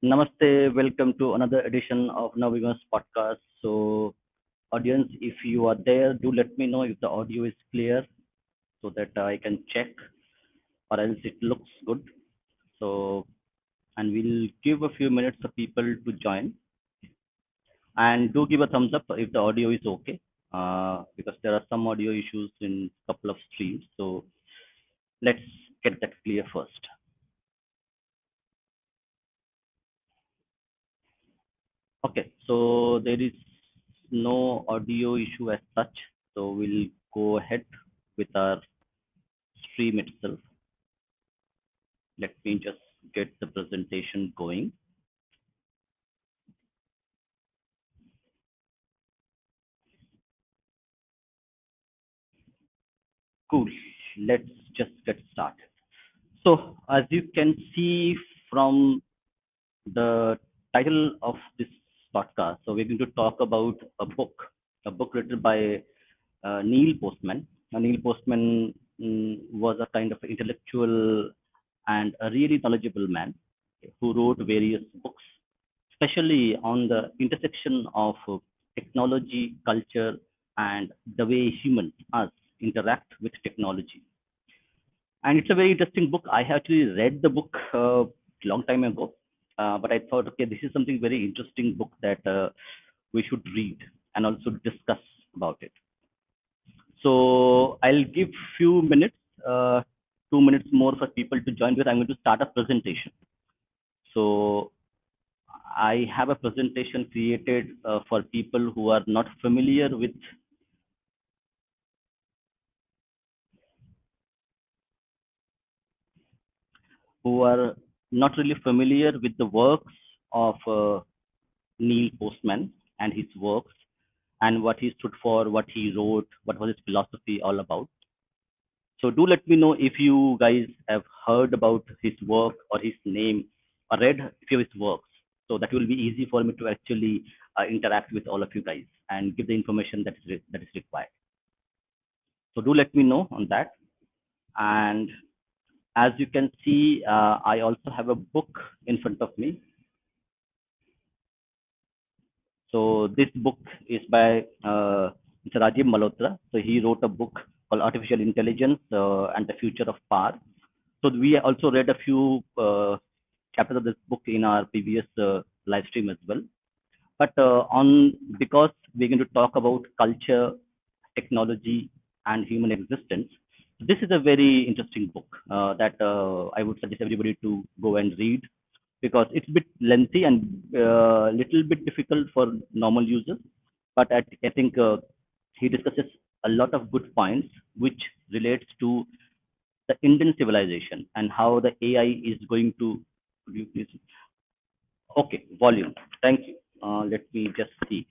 Namaste, welcome to another edition of Naviga's podcast. So, audience, if you are there, do let me know if the audio is clear so that I can check or else it looks good. So, and we'll give a few minutes for people to join and do give a thumbs up if the audio is okay because there are some audio issues in a couple of streams. So, let's get that clear first. Okay, so there is no audio issue as such. So we'll go ahead with our stream itself. Let me just get the presentation going. Cool. Let's just get started. So as you can see from the title of this podcast, so we're going to talk about a book written by Neil Postman. Neil Postman was a kind of intellectual and a really knowledgeable man who wrote various books, especially on the intersection of technology, culture, and the way humans, us, interact with technology. And it's a very interesting book. I actually read the book a long time ago, but I thought, okay, this is something very interesting book that we should read and also discuss about it. So I'll give few minutes, 2 minutes more for people to join because I'm going to start a presentation. So I have a presentation created for people who are not familiar with who are not really familiar with the works of Neil Postman and his works and what he stood for, what he wrote, what was his philosophy all about. So do let me know if you guys have heard about his work or his name or read a few of his works. So that will be easy for me to actually interact with all of you guys and give the information that is required. So do let me know on that. And as you can see, I also have a book in front of me. So this book is by Mr. Rajiv Malhotra. So he wrote a book called Artificial Intelligence and the Future of Power. So we also read a few chapters of this book in our previous live stream as well. But on because we're going to talk about culture, technology, and human existence, this is a very interesting book that I would suggest everybody to go and read because it's a bit lengthy and a little bit difficult for normal users. But I think he discusses a lot of good points which relates to the Indian civilization and how the AI is going to. Could you please? Okay, volume. Thank you. Let me just see.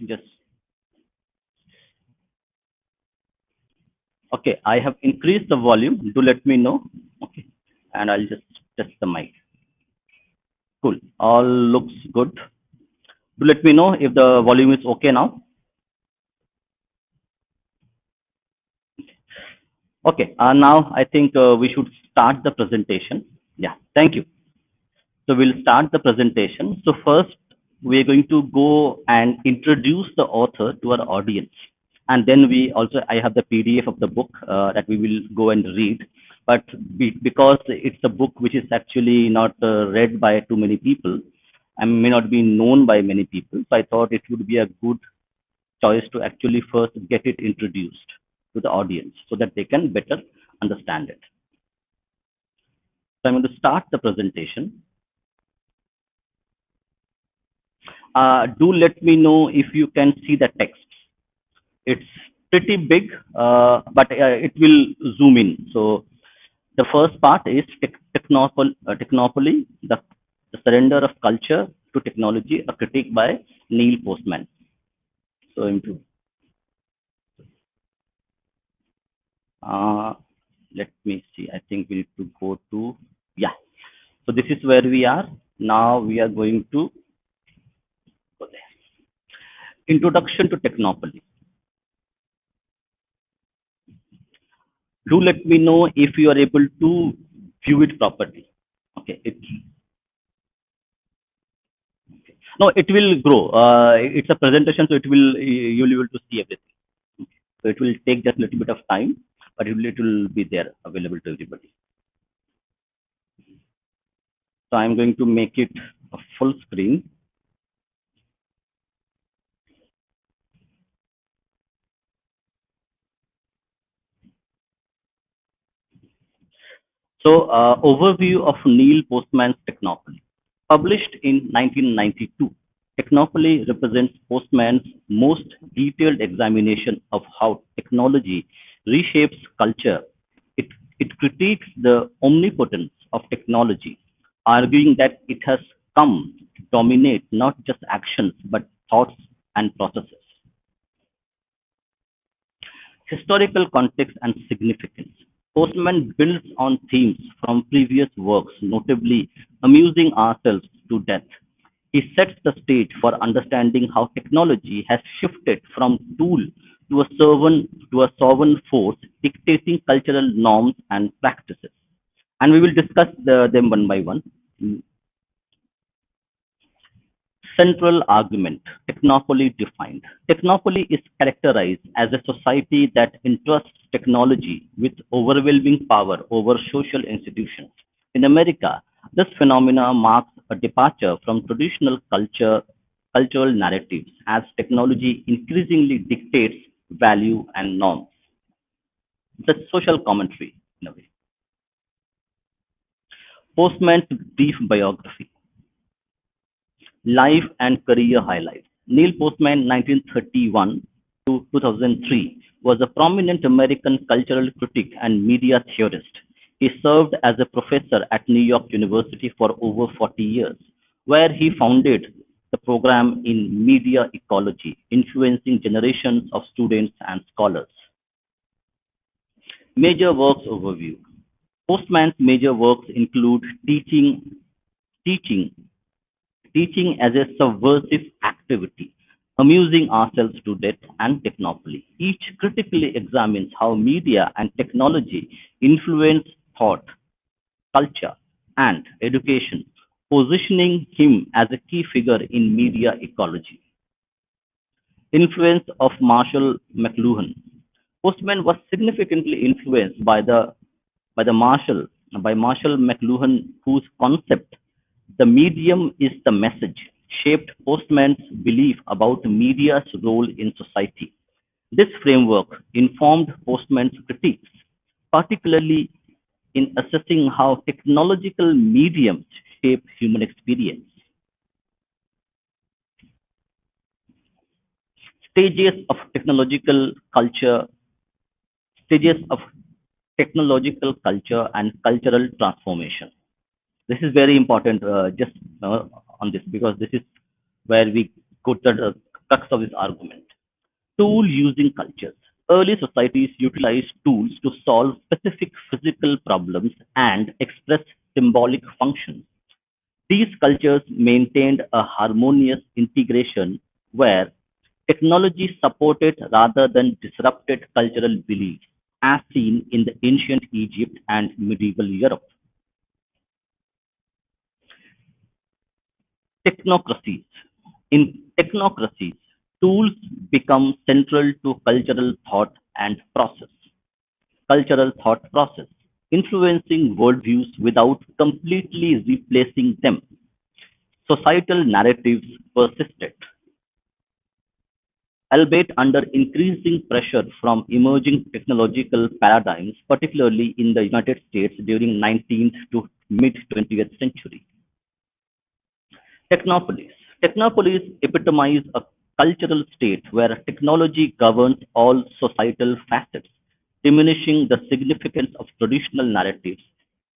Just okay. I have increased the volume. Do let me know. Okay, and I'll just test the mic. Cool. All looks good. Do let me know if the volume is okay now. Okay. Now I think we should start the presentation. Yeah. Thank you. So we'll start the presentation. So first, we're going to go and introduce the author to our audience. And then we also, I have the PDF of the book that we will go and read. But because it's a book which is actually not read by too many people and may not be known by many people, so I thought it would be a good choice to actually first get it introduced to the audience so that they can better understand it. So I'm going to start the presentation. Do let me know if you can see the text. It's pretty big, but it will zoom in. So the first part is Technopoly, the surrender of culture to technology, a critique by Neil Postman. So into uh, let me see. I think we need to go to yeah. So this is where we are now. We are going to go there. Introduction to Technopoly. Do let me know if you are able to view it properly. Okay, no, it will grow. It's a presentation, so you'll be able to see everything. Okay. So it will take just a little bit of time, but it will be there available to everybody. So I'm going to make it a full screen. So, overview of Neil Postman's Technopoly. Published in 1992, Technopoly represents Postman's most detailed examination of how technology reshapes culture. It, it critiques the omnipotence of technology, arguing that it has come to dominate not just actions but thoughts and processes. Historical context and significance. Postman builds on themes from previous works, notably Amusing Ourselves to Death. He sets the stage for understanding how technology has shifted from tool to a sovereign force dictating cultural norms and practices. And we will discuss them one by one. Central argument, Technopoly defined. Technopoly is characterized as a society that entrusts technology with overwhelming power over social institutions. In America, this phenomena marks a departure from cultural narratives as technology increasingly dictates value and norms. The social commentary, in a way. Postman's brief biography. Life and career highlights. Neil Postman, 1931 to 2003, was a prominent American cultural critic and media theorist. He served as a professor at New York University for over 40 years, where he founded the program in media ecology, influencing generations of students and scholars. Major works overview. Postman's major works include teaching teaching as a subversive activity, amusing ourselves to death, and technopoly. Each critically examines how media and technology influence thought, culture, and education, positioning him as a key figure in media ecology. Influence of Marshall McLuhan. Postman was significantly influenced by the Marshall by Marshall McLuhan, whose concept "the medium is the message" shaped Postman's belief about media's role in society. This framework informed Postman's critiques, particularly in assessing how technological mediums shape human experience. Stages of technological culture, stages of technological culture and cultural transformation. This is very important, just on this, because this is where we go to the crux of this argument. Tool using cultures. Early societies utilized tools to solve specific physical problems and express symbolic functions. These cultures maintained a harmonious integration where technology supported rather than disrupted cultural beliefs, as seen in the ancient Egypt and medieval Europe. Technocracies. In technocracies, tools become central to cultural thought process, influencing worldviews without completely replacing them. Societal narratives persisted, albeit under increasing pressure from emerging technological paradigms, particularly in the United States during 19th to mid 20th century. Technopolis. Technopolis epitomize a cultural state where technology governs all societal facets, diminishing the significance of traditional narratives.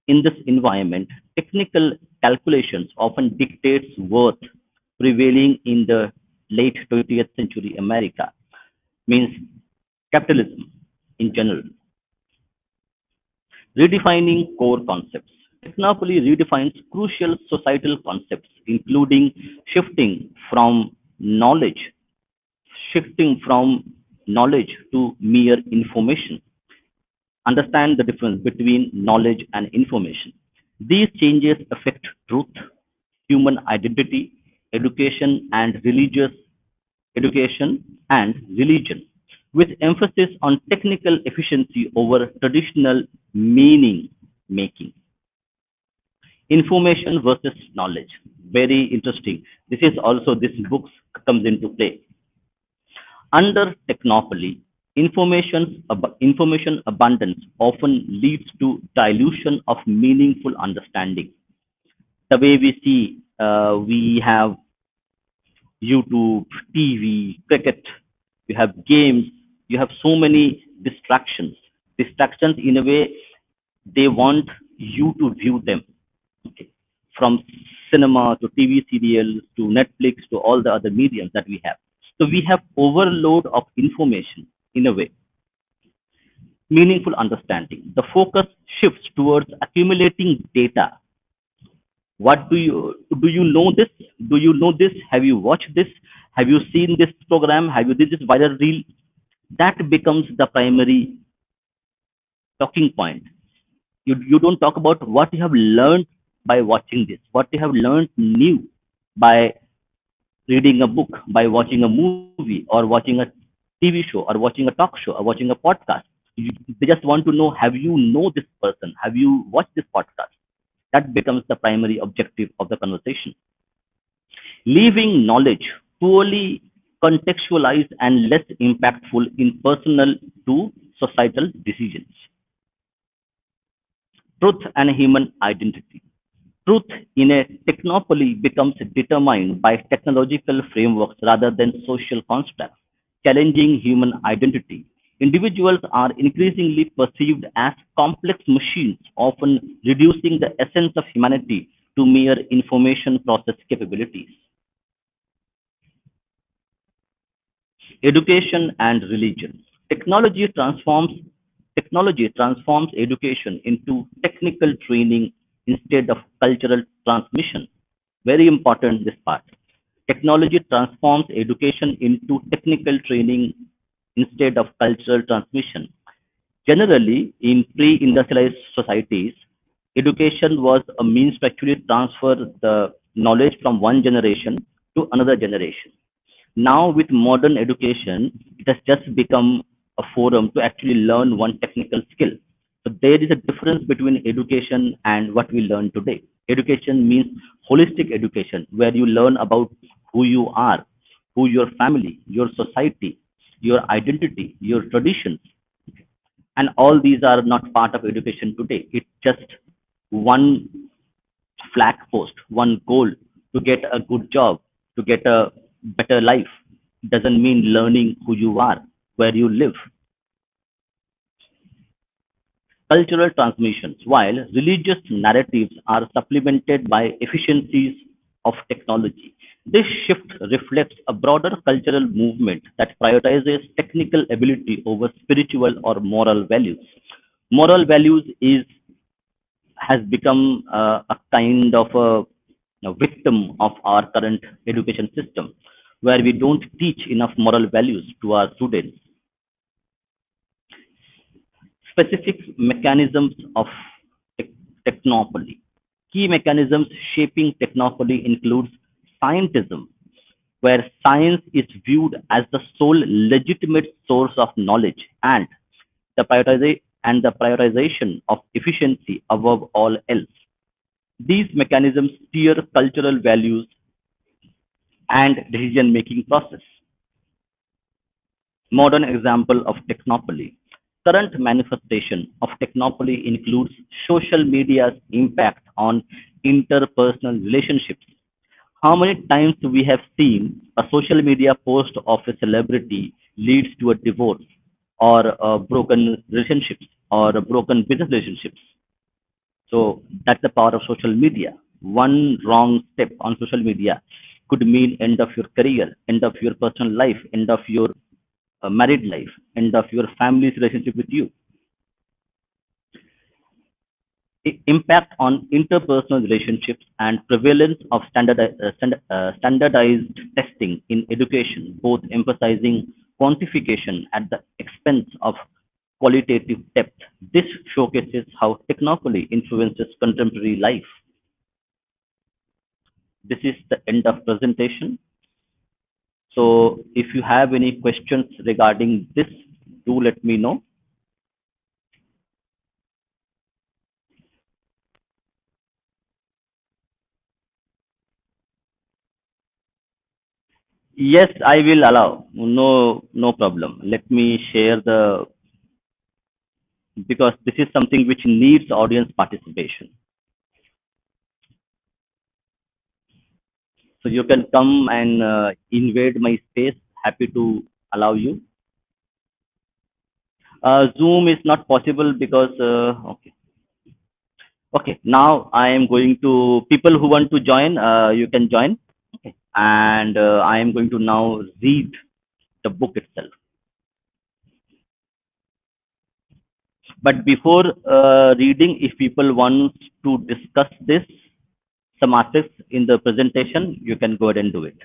In this environment, technical calculations often dictates worth prevailing in the late 20th century America, means capitalism in general. Redefining core concepts. Technopoly redefines crucial societal concepts, including shifting from knowledge, shifting from knowledge to mere information, understand the difference between knowledge and information. These changes affect truth, human identity, education and religious education and religion, with emphasis on technical efficiency over traditional meaning making. Information versus knowledge. Very interesting. This is also this book comes into play. Under technopoly, information abundance often leads to dilution of meaningful understanding. The way we see, we have YouTube, TV, cricket, you have games, you have so many distractions. Distractions, in a way, they want you to view them. Okay. From cinema to TV serials to Netflix to all the other mediums that we have. So we have overload of information in a way, meaningful understanding. The focus shifts towards accumulating data. What do you know this? Do you know this? Have you watched this? Have you seen this program? Have you did this viral reel? That becomes the primary talking point. You don't talk about what you have learned by watching this, what you have learned new by reading a book, by watching a movie, or watching a TV show, or watching a talk show, or watching a podcast. They just want to know, have you know this person? Have you watched this podcast? That becomes the primary objective of the conversation. Leaving knowledge poorly contextualized and less impactful in personal to societal decisions. Truth and human identity. Truth in a technopoly becomes determined by technological frameworks rather than social constructs, challenging human identity. Individuals are increasingly perceived as complex machines, often reducing the essence of humanity to mere information process capabilities. Education and religion. Technology transforms education into technical training instead of cultural transmission. Very important this part. Technology transforms education into technical training instead of cultural transmission. Generally, in pre-industrialized societies, education was a means to actually transfer the knowledge from one generation to another generation. Now, with modern education, it has just become a forum to actually learn one technical skill. So there is a difference between education and what we learn today. Education means holistic education, where you learn about who you are, who your family, your society, your identity, your traditions, and all these are not part of education today. It's just one flag post, one goal to get a good job, to get a better life. Doesn't mean learning who you are, where you live. Cultural transmissions, while religious narratives are supplemented by efficiencies of technology. This shift reflects a broader cultural movement that prioritizes technical ability over spiritual or moral values. Moral values is has become a kind of a victim of our current education system, where we don't teach enough moral values to our students. Specific mechanisms of tech- technopoly. Key mechanisms shaping technopoly includes scientism, where science is viewed as the sole legitimate source of knowledge, and the prioritization of efficiency above all else. These mechanisms steer cultural values and decision-making process. Modern example of technopoly. Current manifestation of technopoly includes social media's impact on interpersonal relationships. How many times we have seen a social media post of a celebrity leads to a divorce or a broken relationships or a broken business relationships? So that's the power of social media. One wrong step on social media could mean end of your career, end of your personal life, end of your married life, end of your family's relationship with you. Impact on interpersonal relationships and prevalence of standardized testing in education, both emphasizing quantification at the expense of qualitative depth. This showcases how Technopoly influences contemporary life. This is the end of presentation. So if you have any questions regarding this, do let me know. Yes, I will allow. No, no problem. Let me share the, because this is something which needs audience participation. So you can come and invade my space. Happy to allow you. Zoom is not possible because okay. Okay, now I am going to people who want to join. You can join. Okay, and I am going to now read the book itself. But before reading, if people want to discuss this, some aspects in the presentation, you can go ahead and do it.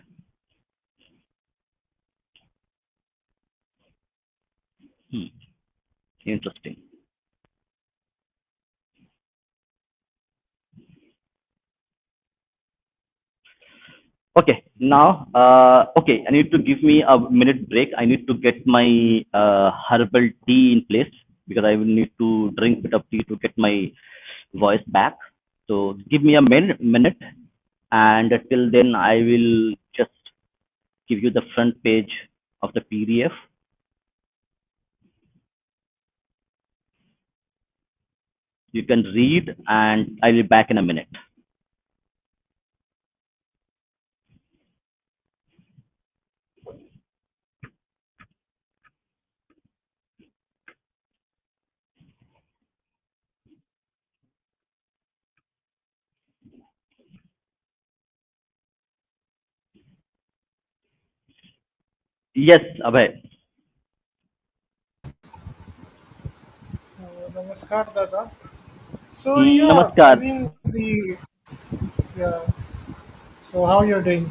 Hmm, interesting. Okay, now, okay, I need to give me a minute break. I need to get my herbal tea in place because I will need to drink a bit of tea to get my voice back. So give me a minute, and till then, I will just give you the front page of the PDF. You can read, and I'll be back in a minute. Yes, Abhay. Namaskar, Dada. So yeah, I Namaskar. mean the yeah. So how you're doing?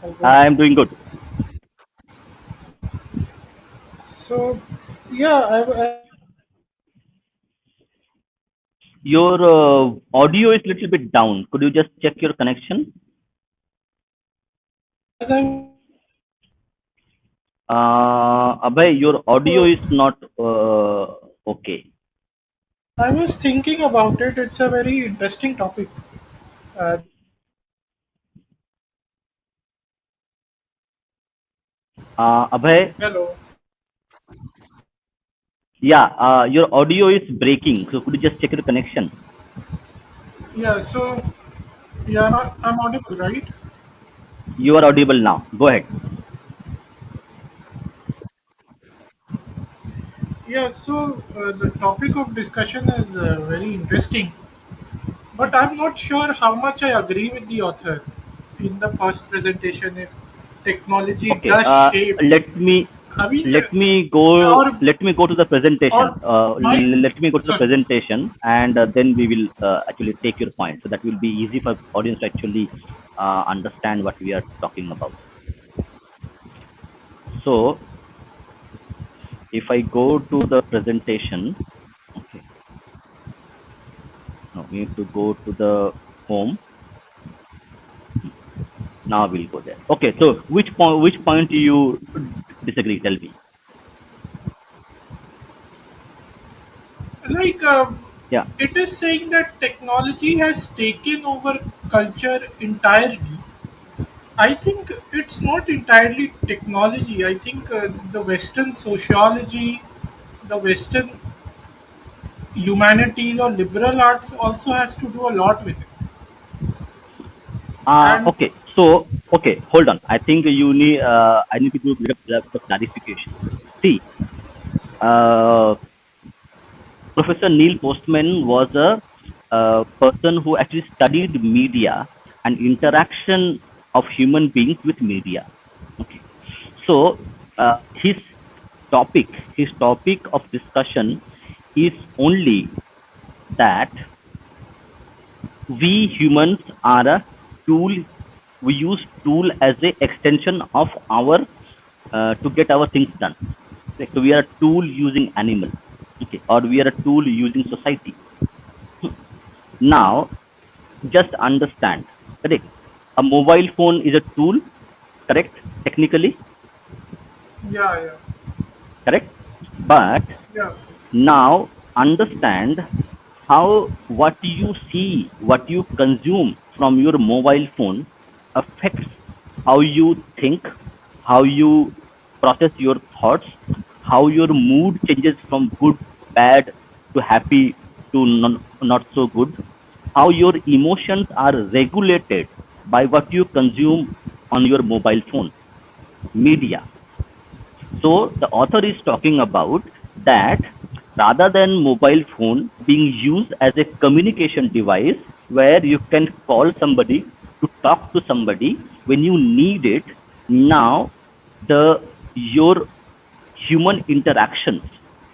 All good. I'm doing good. So yeah, Your audio is little bit down. Could you just check your connection? as I Abhay, your audio uh, is not okay. I was thinking about it. It's a very interesting topic. Uh, Abhay, Hello. yeah, your audio is breaking. So could you just check your connection? Yeah. So yeah, I'm audible, right? You are audible now. Go ahead. Yeah. So the topic of discussion is very interesting, but I'm not sure how much I agree with the author in the first presentation. If technology Okay. does shape, Let me I mean, let me yeah, go. Let me go to the presentation. or my Let me go to the sorry. presentation, and then we will actually take your point. So that will be easy for audience to actually understand what we are talking about. So if I go to the presentation, okay, no, we need to go to the home. Now we'll go there. Okay, so which point do you disagree? Tell me. Like Yeah. it is saying that technology has taken over culture entirely. I think it's not entirely technology. I think the Western sociology, the Western humanities or liberal arts also has to do a lot with it. And Okay. So okay, hold on. I think you need. I need to do a bit of clarification. See, uh, Professor Neil Postman was a person who actually studied media and interaction of human beings with media. Okay. So his topic, his topic of discussion is only that we humans are a tool. We use tool as a extension of our to get our things done. Correct? So we are a tool using animal, okay, or we are a tool using society. Now, just understand, correct? A mobile phone is a tool, correct? Technically, Yeah, yeah, correct? But yeah. now understand how what you see, what you consume from your mobile phone affects how you think, how you process your thoughts, how your mood changes from good, bad to happy to not so good, how your emotions are regulated by what you consume on your mobile phone, media. So the author is talking about that rather than mobile phone being used as a communication device where you can call somebody to talk to somebody when you need it, now the your human interactions,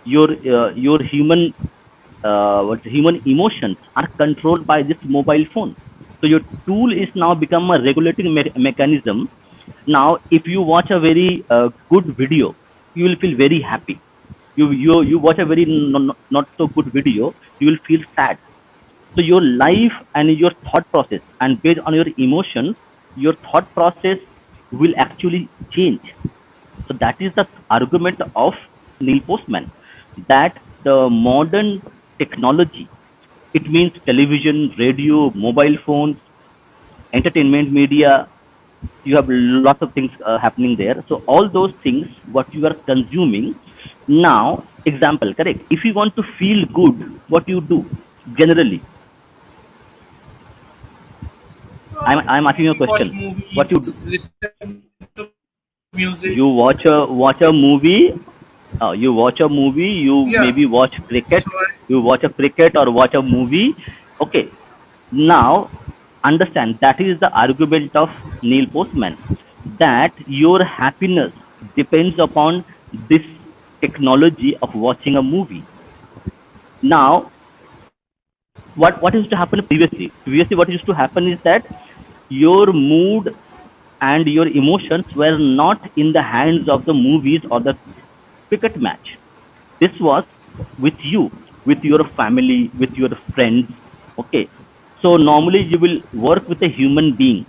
your human emotions are controlled by this mobile phone. So your tool is now become a regulating mechanism. Now if you watch a very good video, you will feel very happy. You watch a very not so good video, you will feel sad. So your life and your thought process, and based on your emotions, your thought process will actually change. So that is the argument of Neil Postman, that the modern technology, it means television, radio, mobile phones, entertainment media, you have lots of things happening there. So all those things, what you are consuming, now, example, correct? If you want to feel good, what you do generally? I'm asking you a We watch question. What you movies, do? listen to music. You watch a movie. You watch a movie. You Yeah. maybe watch cricket. So You watch a cricket or watch a movie. Okay. Now understand that is the argument of Neil Postman, that your happiness depends upon this technology of watching a movie. Now, what used to happen previously? Previously, what used to happen is that your mood and your emotions were not in the hands of the movies or the cricket match. This was with you, with your family, with your friends. Okay. So normally you will work with a human being.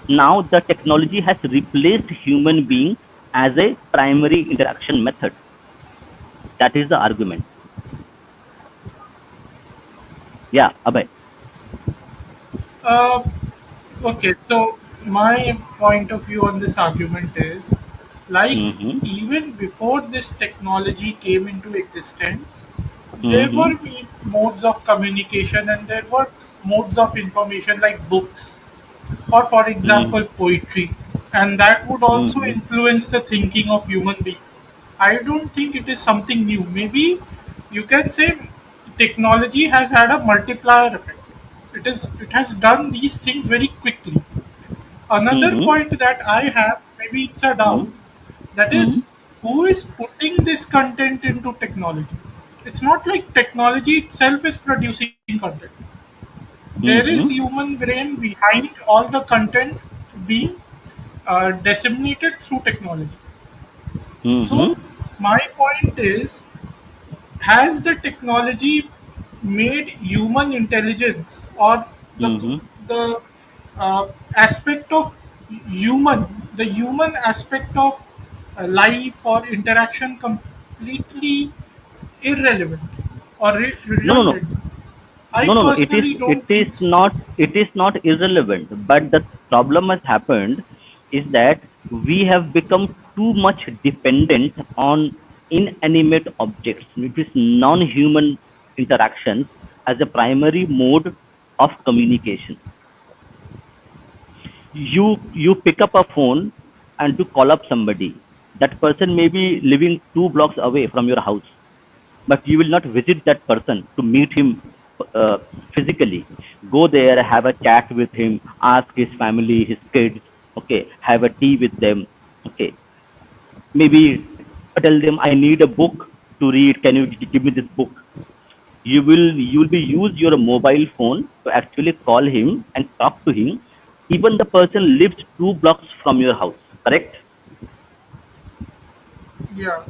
Now the technology has replaced human being as a primary interaction method. That is the argument. Yeah, Abhay. Uh, okay, so my point of view on this argument is like Mm-hmm. even before this technology came into existence, there Mm-hmm. were modes of communication and there were modes of information like books or, for example, poetry, and that would also Mm-hmm. influence the thinking of human beings. I don't think it is something new. Maybe you can say technology has had a multiplier effect. It has done these things very quickly. Another Mm-hmm. point that I have, maybe it's a doubt, that Mm-hmm. is who is putting this content into technology. It's not like technology itself is producing content. There is Mm-hmm. human brain behind all the content being disseminated through technology. Mm-hmm. So my point is, has the technology made human intelligence or the Mm-hmm. the aspect of human the human aspect of life or interaction completely irrelevant or No, no, no. redundant? I No, no, no. personally don't think so. It is not irrelevant. But the problem has happened is that we have become too much dependent on inanimate objects, which is non-human interactions, as a primary mode of communication. You pick up a phone and to call up somebody. That person may be living 2 blocks away from your house, but you will not visit that person to meet him uh, physically. Go there, have a chat with him, ask his family, his kids, okay, have a tea with them, okay. Maybe tell them, I need a book to read. Can you give me this book? You will be use your mobile phone to actually call him and talk to him. Even the person lives 2 blocks from your house, correct? Yeah,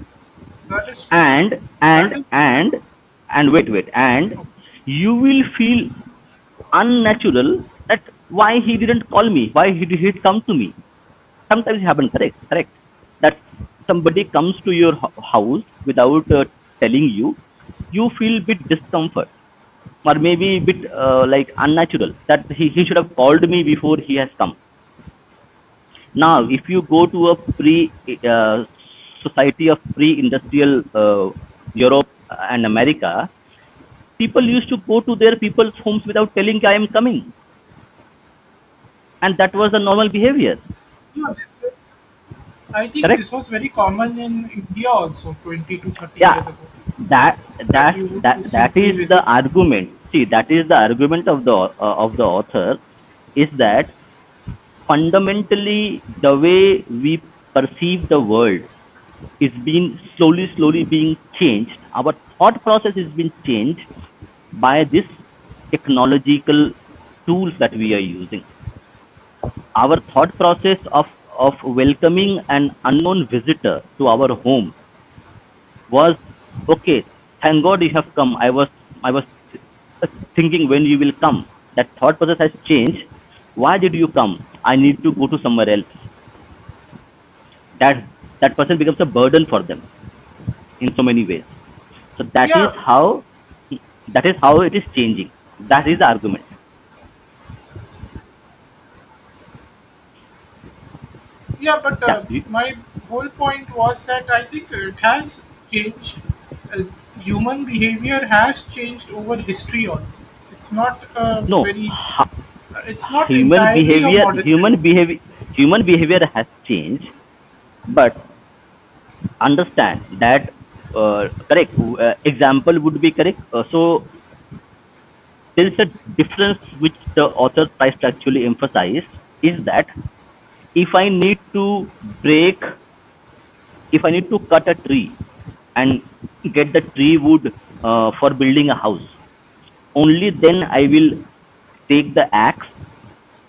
that is true. and That and is and and wait, and okay. you will feel unnatural that why he didn't call me, why he did come to me. Sometimes it happens, correct, that somebody comes to your house without telling you. You feel bit discomfort, or maybe a bit like unnatural, that he should have called me before he has come. Now if you go to a pre society of pre-industrial Europe and America, people used to go to their people's homes without telling I am coming, and that was a normal behavior. Yeah, this was. I think Correct. this was very common in India also 20 to 30 Yeah, years ago. that That you would that simply is the visit. argument. See, that is the argument of the author, is that fundamentally the way we perceive the world is being slowly being changed. Our thought process is being changed by this technological tools that we are using. Our thought process of welcoming an unknown visitor to our home was, okay, thank God you have come. I was thinking when you will come. That thought process has changed. Why did you come? I need to go to somewhere else. That person becomes a burden for them in so many ways. So Yeah, that is how it is changing. That is the argument. yeah, but Yeah. my whole point was that I think it has changed. Uh, Human behavior has changed over history also. It's not a No, very. It's not human entirely a behavior modern human phenomenon. behavior human behavior has changed, but understand that correct example would be correct. So there is a difference which the author tries to actually emphasize, is that if I need to break, if I need to cut a tree and get the tree wood for building a house, only then I will take the axe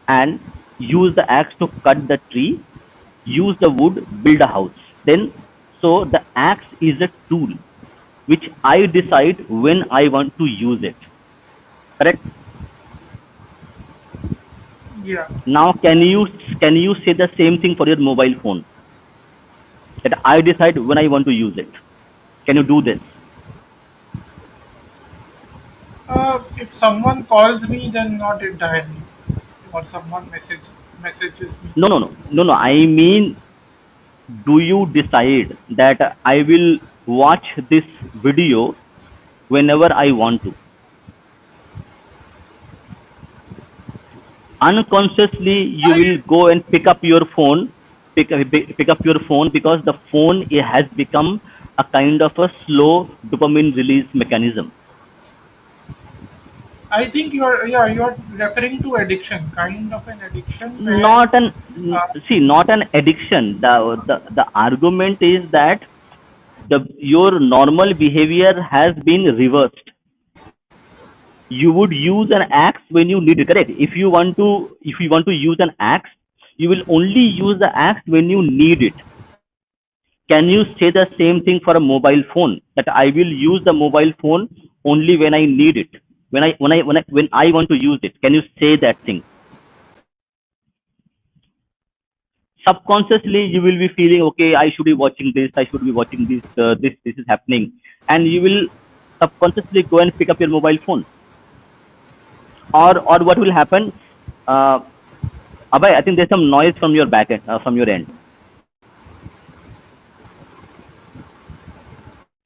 and use the axe to cut the tree, use the wood, build a house. Then, so the axe is a tool which I decide when I want to use it. Correct? Yeah, Now, that is. can you say the same thing for your mobile phone? That I decide when I want to use it. Can you do this? If someone calls me, then not entirely, or someone messages me. No. I mean, do you decide that I will watch this video whenever I want to? Unconsciously you I will go and pick up your phone, pick up your phone, because the phone has become a kind of a slow dopamine release mechanism. I think you're referring to addiction, kind of an addiction where Not an uh, See, not an addiction. The argument is that the your normal behavior has been reversed. You would use an axe when you need it, correct? If you want to use an axe, you will only use the axe when you need it. Can you say the same thing for a mobile phone, that I will use the mobile phone only when I need it, when I want to use it? Can you say that thing? Subconsciously you will be feeling, okay, I should be watching this, I should be watching this, this is happening, and you will subconsciously go and pick up your mobile phone. Or what will happen, uh, Abhay, I think there's some noise from your back end, from your end.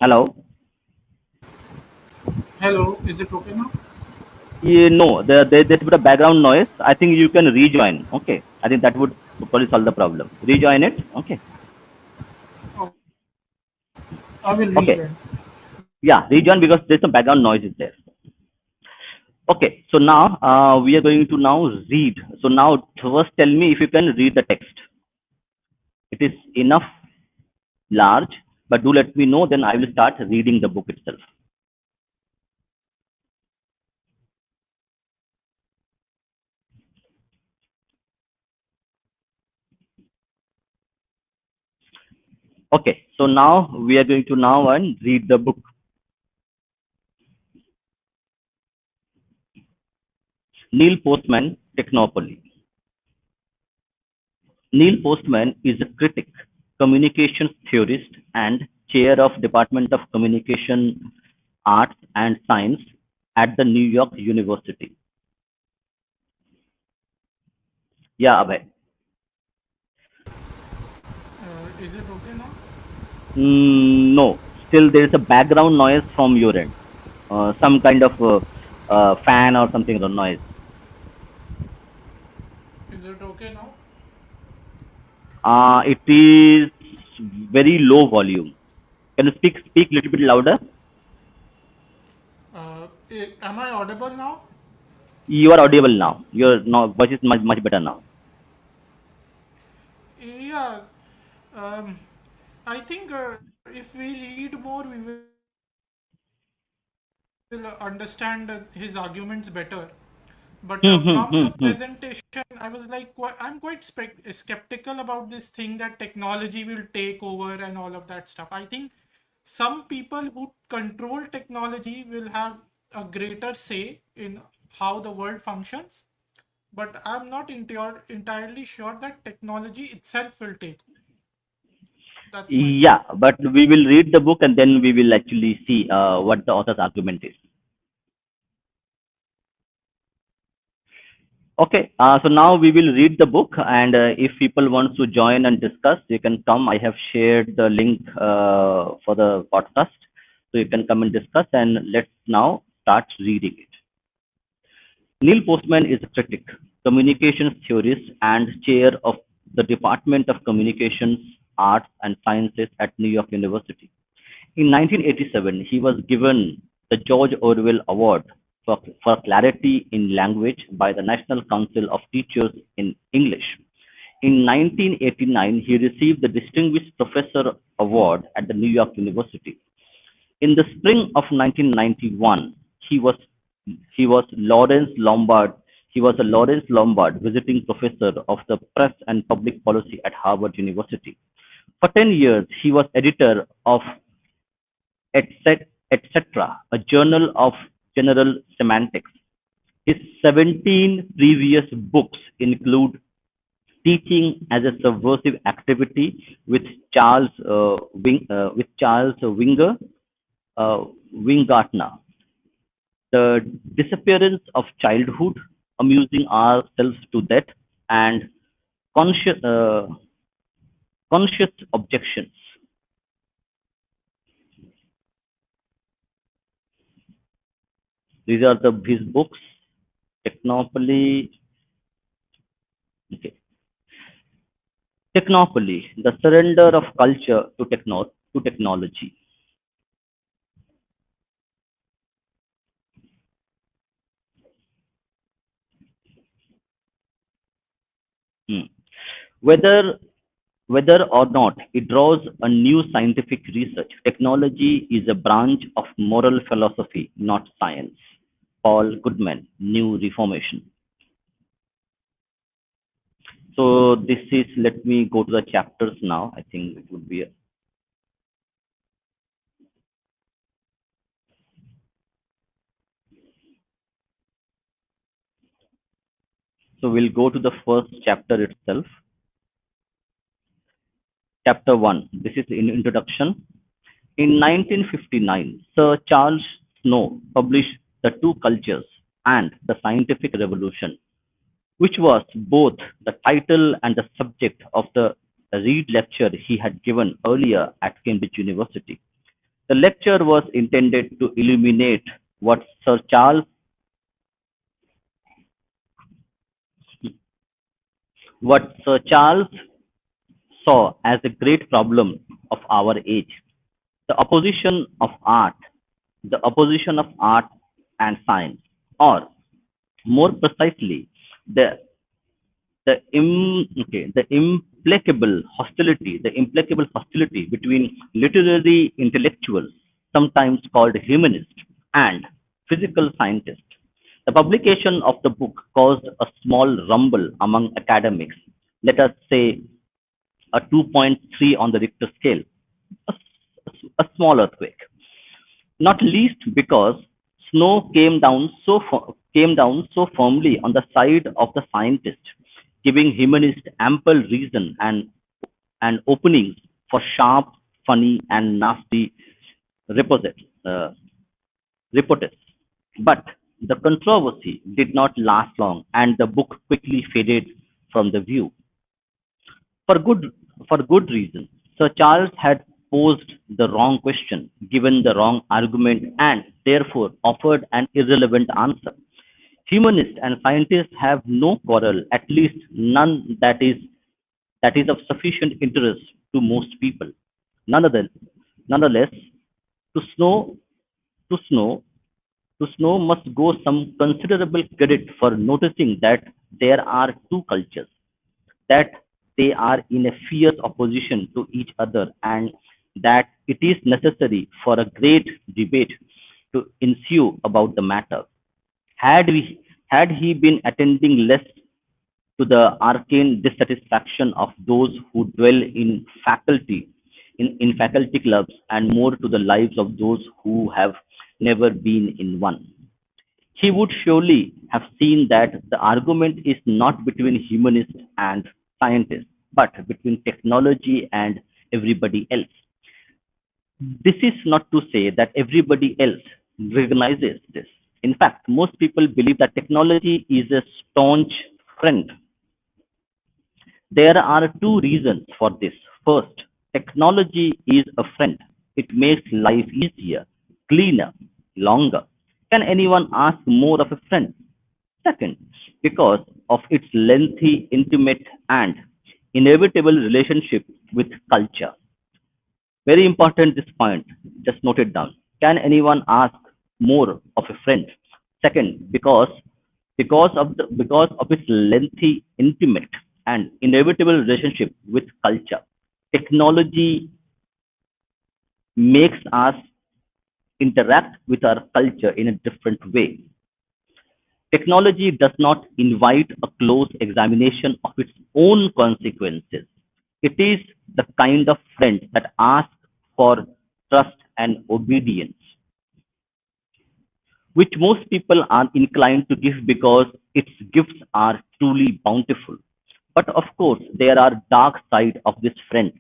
Hello. hello, is it okay now? Yeah, no, there's a bit of background noise. I think you can rejoin. Okay, I think that would probably solve the problem. Rejoin it. Okay. Oh, I will Okay. rejoin. Yeah, rejoin, because there's some background noise is there. Okay. So now we are going to now read. So now first tell me if you can read the text. It is enough large, but do let me know. Then I will start reading the book itself. Okay, so now we are going to now and read the book. Neil Postman, Technopoly. Neil Postman is a critic, communications theorist, and chair of Department of Communication Arts and Science at the New York University. Yeah, Abhay. Is it okay now? No, still there is a background noise from your end. Some kind of fan or something or noise. Is it okay now? It is very low volume. Can you speak little bit louder? Am I audible now? You are audible now. Your no, voice is much better now. Yeah, um, I think if we read more, we will understand his arguments better. But Hmm, hmm, from hmm, the hmm. presentation, I was like, I'm quite skeptical about this thing that technology will take over and all of that stuff. I think some people who control technology will have a greater say in how the world functions. But I'm not entirely sure that technology itself will take over. That's my point. Yeah, but we will read the book and then we will actually see what the author's argument is. Okay, so now we will read the book, and if people want to join and discuss, you can come. I have shared the link for the podcast, so you can come and discuss. And let's now start reading it. Neil Postman is a critic, communications theorist, and chair of the Department of Communications, Arts, and Sciences at New York University. In 1987, he was given the George Orwell Award for Clarity in Language by the National Council of Teachers in English. In 1989, he received the Distinguished Professor Award at the New York University. In the spring of 1991, he was he was Lawrence Lombard. He was a Lawrence Lombard visiting professor of the press and public policy at Harvard University. For 10 years, he was editor of etc., a journal of general semantics. His 17 previous books include Teaching as a Subversive Activity with Charles Winger, uh, Wingartner, The Disappearance of Childhood, Amusing Ourselves to Death, and Conscious, uh, conscious Objections. These are his books. Technopoly, okay. Technopoly, the surrender of culture to technology. Hmm. Whether whether or not it draws a new scientific research, technology is a branch of moral philosophy, not science. Paul Goodman, New Reformation. So this is, let me go to the chapters now. I think it would be, so we'll go to the first chapter itself. Chapter 1. This is in introduction. In 1959, Sir Charles Snow published The Two Cultures and the Scientific Revolution, which was both the title and the subject of the Reed lecture he had given earlier at Cambridge University. The lecture was intended to illuminate what Sir Charles saw as a great problem of our age, the the opposition of art and science, or more precisely, the the implacable hostility between literary intellectuals, sometimes called humanists, and physical scientists. The publication of the book caused a small rumble among academics, let us say a 2.3 on the Richter scale. a small earthquake. Not least because snow came down so firmly on the side of the scientist, giving humanists ample reason and openings for sharp, funny, and nasty reposits, reports. But the controversy did not last long, and the book quickly faded from the view. For good, for good reason. Sir Charles had posed the wrong question, given the wrong argument, and therefore offered an irrelevant answer. Humanists and scientists have no quarrel, at least none that is of sufficient interest to most people. Nonetheless, nonetheless, to snow, to snow, to snow must go some considerable credit for noticing that there are two cultures, that they are in a fierce opposition to each other, and that it is necessary for a great debate to ensue about the matter. Had we had he been attending less to the arcane dissatisfaction of those who dwell in faculty clubs and more to the lives of those who have never been in one. He would surely have seen that the argument is not between humanists and scientists, but between technology and everybody else. This is not to say that everybody else recognizes this. In fact, most people believe that technology is a staunch friend. There are two reasons for this. First, technology is a friend. It makes life easier, cleaner, longer. Can anyone ask more of a friend? Second, because of its lengthy, intimate, and inevitable relationship with culture. Very important this point. Just note it down. Can anyone ask more of a friend? Second, because of its lengthy, intimate, and inevitable relationship with culture, technology makes us interact with our culture in a different way. Technology does not invite a close examination of its own consequences. It is the kind of friend that asks for trust and obedience, which most people are inclined to give because its gifts are truly bountiful. But of course, there are dark side of this friend.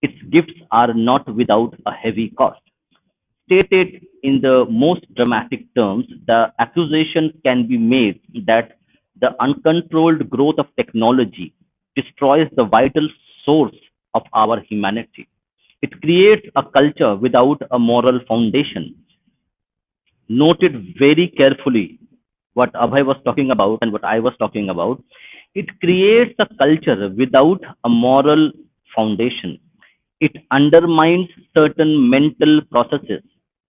Its gifts are not without a heavy cost. Stated in the most dramatic terms, the accusation can be made that the uncontrolled growth of technology destroys the vital source of our humanity. It creates a culture without a moral foundation. Noted very carefully what Abhay was talking about and what I was talking about. It creates a culture without a moral foundation. It undermines certain mental processes.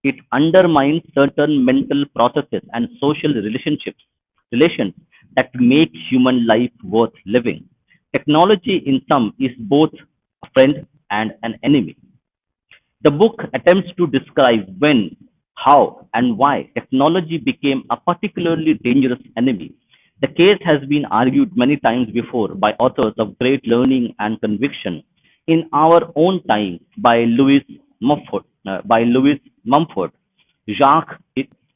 It undermines certain mental processes and social relations that make human life worth living. Technology, in sum, is both a friend and an enemy. The book attempts to describe when, how, and why technology became a particularly dangerous enemy. The case has been argued many times before by authors of great learning and conviction. In our own time, by Louis Mumford, Jacques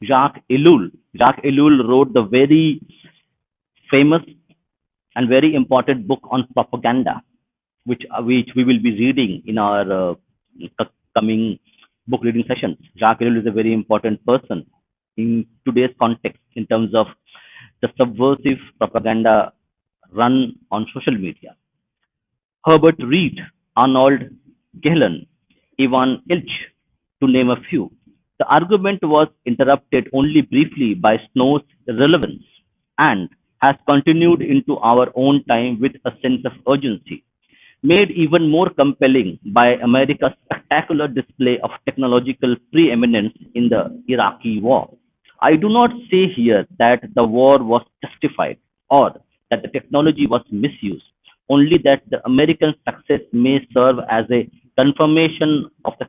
Jacques Ellul. Jacques Ellul wrote the very famous and very important book on propaganda, which we will be reading in our coming book reading sessions. Jacques Ellul is a very important person in today's context in terms of the subversive propaganda run on social media. Herbert Reed, Arnold Gehlen, Ivan Illich, to name a few. The argument was interrupted only briefly by Snow's irrelevance and has continued into our own time with a sense of urgency, made even more compelling by America's spectacular display of technological preeminence in the Iraqi war. I do not say here that the war was justified or that the technology was misused, only that the American success may serve as a confirmation of the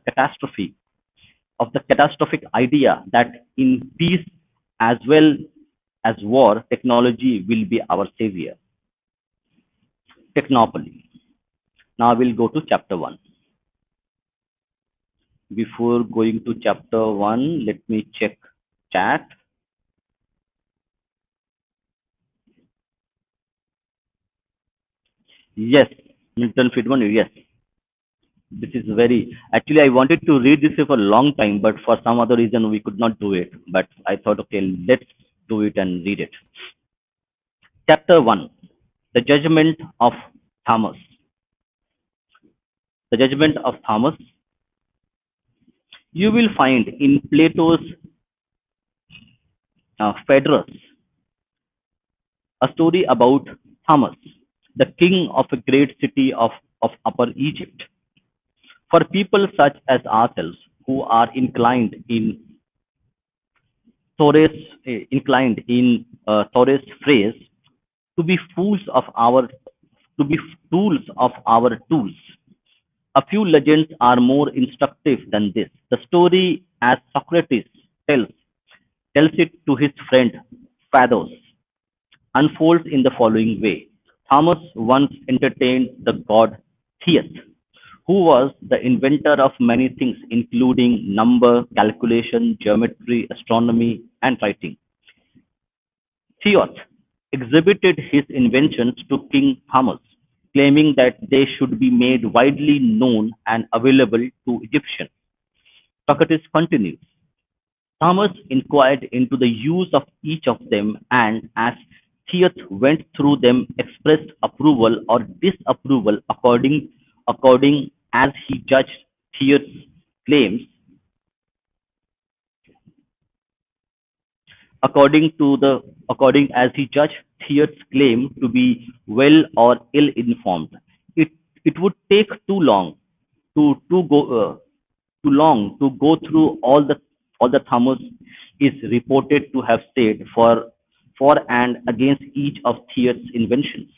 catastrophic idea that in peace as well as war, technology will be our savior. Technopoly. Now we'll go to chapter 1. Before going to chapter 1, let me check chat. Yes, Milton Friedman, yes. This is very, actually, I wanted to read this for a long time, but for some other reason, we could not do it. But I thought, okay, let's do it and read it. Chapter 1, The Judgment of Thomas. The Judgment of Thomas. You will find in Plato's Phaedrus a story about Thomas, the king of a great city of Upper Egypt. For people such as ourselves who are Thoreau's, Thoreau's phrase, to be fools of our, to be tools of our tools. A few legends are more instructive than this. The story, as Socrates tells, tells it to his friend Phaedrus, unfolds in the following way. Thomas once entertained the god Theus, who was the inventor of many things, including number, calculation, geometry, astronomy, and writing. Theos exhibited his inventions to King Thomas, claiming that they should be made widely known and available to Egyptians. Socrates continues. Thomas inquired into the use of each of them, and as Theos went through them, expressed approval or disapproval according as he judged Theos' claims, according as he judged Theos' claim to be well or ill informed. It it would take to go too long to go through all the Thomas is reported to have said for and against each of Theos' inventions.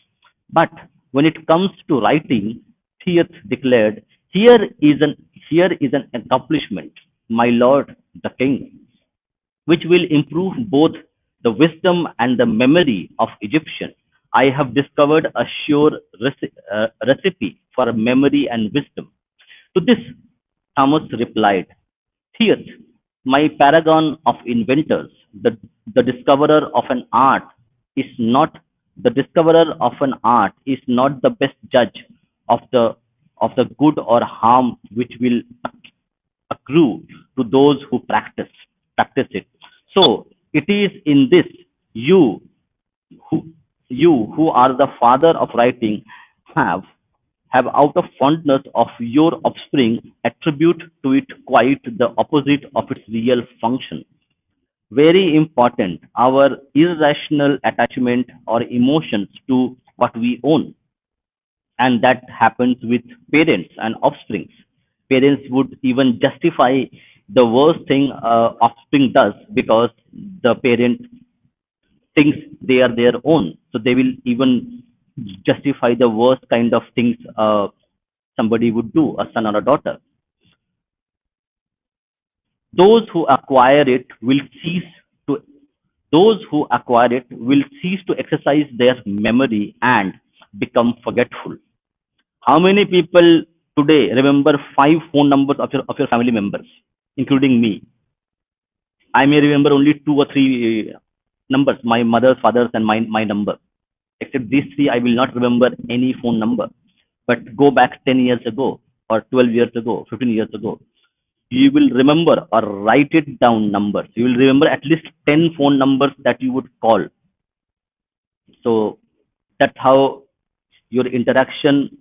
But when it comes to writing, Theos declared, here is an accomplishment, my lord the king, which will improve both the wisdom and the memory of Egyptians. I have discovered a sure recipe for memory and wisdom. To this, Thomas replied, Theus, my paragon of inventors, the discoverer of an art is not the discoverer of an art is not the best judge of the good or harm which will accrue to those who practice it. So it is in this you who who are the father of writing have out of fondness of your offspring attribute to it quite the opposite of its real function. Very important, our irrational attachment or emotions to what we own, and that happens with parents and offsprings. Parents would even justify the worst thing offspring does because the parent thinks they are their own, so they will even justify the worst kind of things somebody would do, a son or a daughter. Those who acquire it will cease to those who acquire it will cease to exercise their memory and become forgetful. How many people today remember five phone numbers of your family members, including me? I may remember only two or three numbers, my mother's, father's, and my number. Except these three, I will not remember any phone number. But go back 10 years ago, or 12 years ago, 15 years ago, you will remember or write it down numbers. You will remember at least 10 phone numbers that you would call. So that's how your interaction,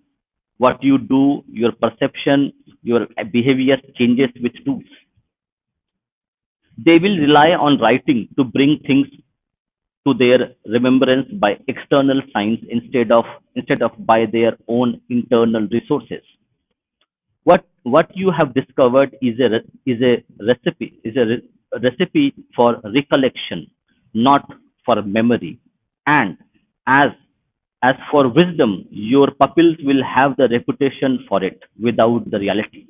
what you do, your perception, your behavior changes with tools. They will rely on writing to bring things to their remembrance by external signs instead of by their own internal resources. What you have discovered is a recipe for recollection, not for memory. And as as for wisdom, your pupils will have the reputation for it without the reality.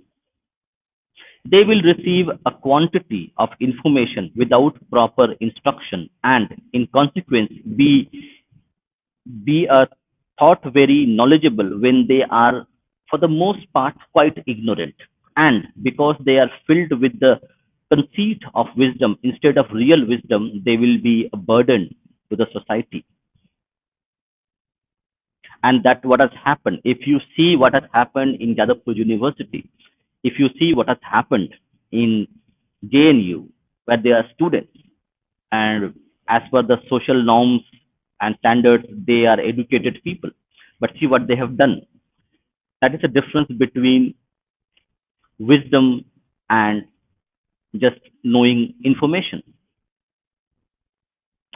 They will receive a quantity of information without proper instruction and, in consequence, be a thought very knowledgeable when they are, for the most part, quite ignorant. And because they are filled with the conceit of wisdom instead of real wisdom, they will be a burden to the society. And that what has happened. If you see what has happened in Jadavpur University, if you see what has happened in JNU, where they are students, and as per the social norms and standards, they are educated people. But see what they have done. That is the difference between wisdom and just knowing information.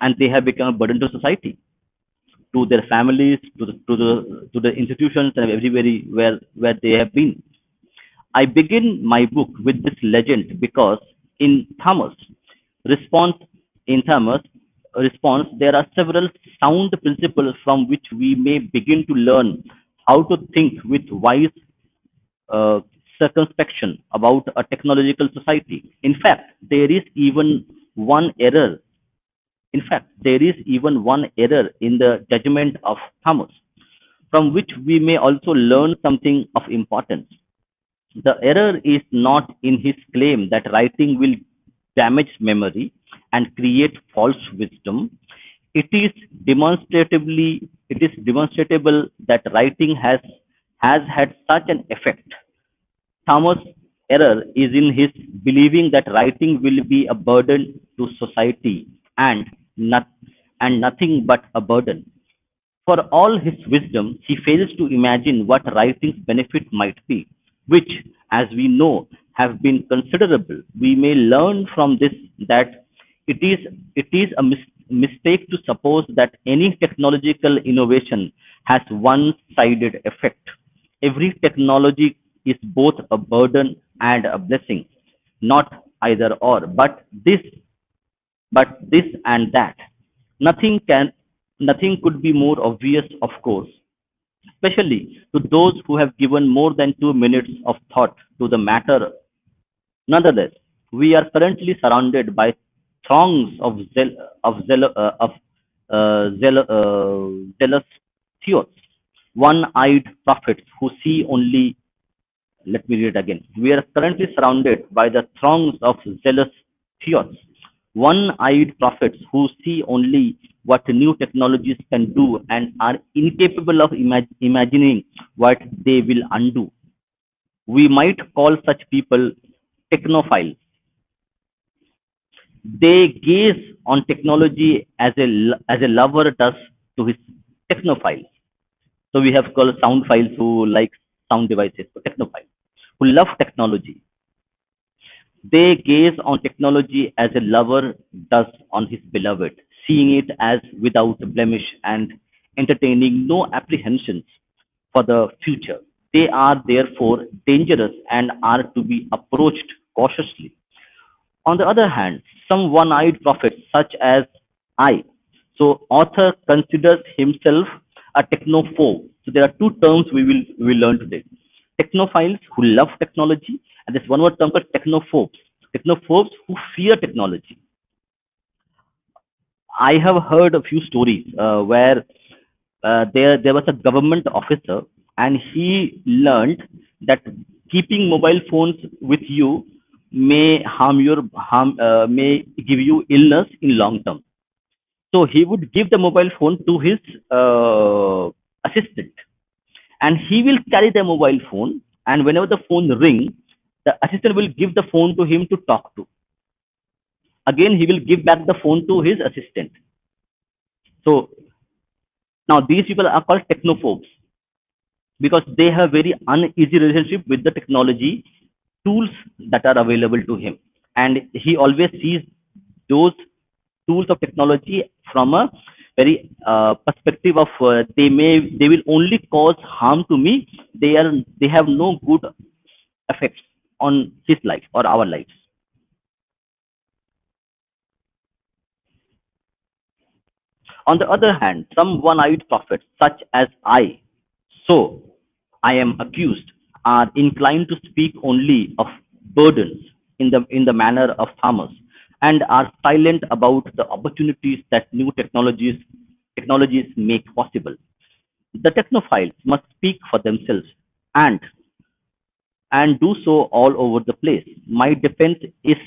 And they have become a burden to society, to their families, to the institutions and everywhere where they have been. I begin my book with this legend because in Thomas response in Thomas response there are several sound principles from which we may begin to learn how to think with wise uh, circumspection about a technological society. In fact, there is even one error. In fact, there is even one error in the judgment of Thomas, from which we may also learn something of importance. The error is not in his claim that writing will damage memory and create false wisdom. It is demonstrable that writing has had such an effect. Thomas' error is in his believing that writing will be a burden to society and not, and nothing but a burden. For all his wisdom, he fails to imagine what writing's benefit might be, which, as we know, have been considerable. We may learn from this that it is a mistake to suppose that any technological innovation has one-sided effect. Every technology is both a burden and a blessing, not either or, but this and that. Nothing can Nothing could be more obvious, of course, especially to those who have given more than 2 minutes of thought to the matter. Nonetheless, we are currently surrounded by throngs of zealous theories, one-eyed prophets who see only. Let me read it again. We are currently surrounded by the throngs of zealous theories, one-eyed prophets who see only what new technologies can do and are incapable of imagining what they will undo. We might call such people technophiles. They gaze on technology as a lover does to his technophile. So we have called sound files who like sound devices, so technophiles, who love technology. They gaze on technology as a lover does on his beloved, seeing it as without blemish and entertaining no apprehensions for the future. They are therefore dangerous and are to be approached cautiously. On the other hand, some one-eyed prophets such as I. So author considers himself a technophobe. So there are two terms we will learn today. Technophiles who love technology, and there's one more term called technophobes. Technophobes who fear technology. I have heard a few stories where there was a government officer, and he learned that keeping mobile phones with you may give you illness in long term. So he would give the mobile phone to his assistant, and he will carry the mobile phone. And whenever the phone rings, the assistant will give the phone to him to talk to. Again, he will give back the phone to his assistant. So now these people are called technophobes because they have very uneasy relationship with the technology tools that are available to him, and he always sees those tools of technology from a very perspective of they will only cause harm to me. They have no good effects on his life or our lives. On the other hand, some one-eyed prophets such as I, so I am accused, are inclined to speak only of burdens in the manner of farmers, and are silent about the opportunities that new technologies make possible. The technophiles must speak for themselves, and and do so all over the place. My defense is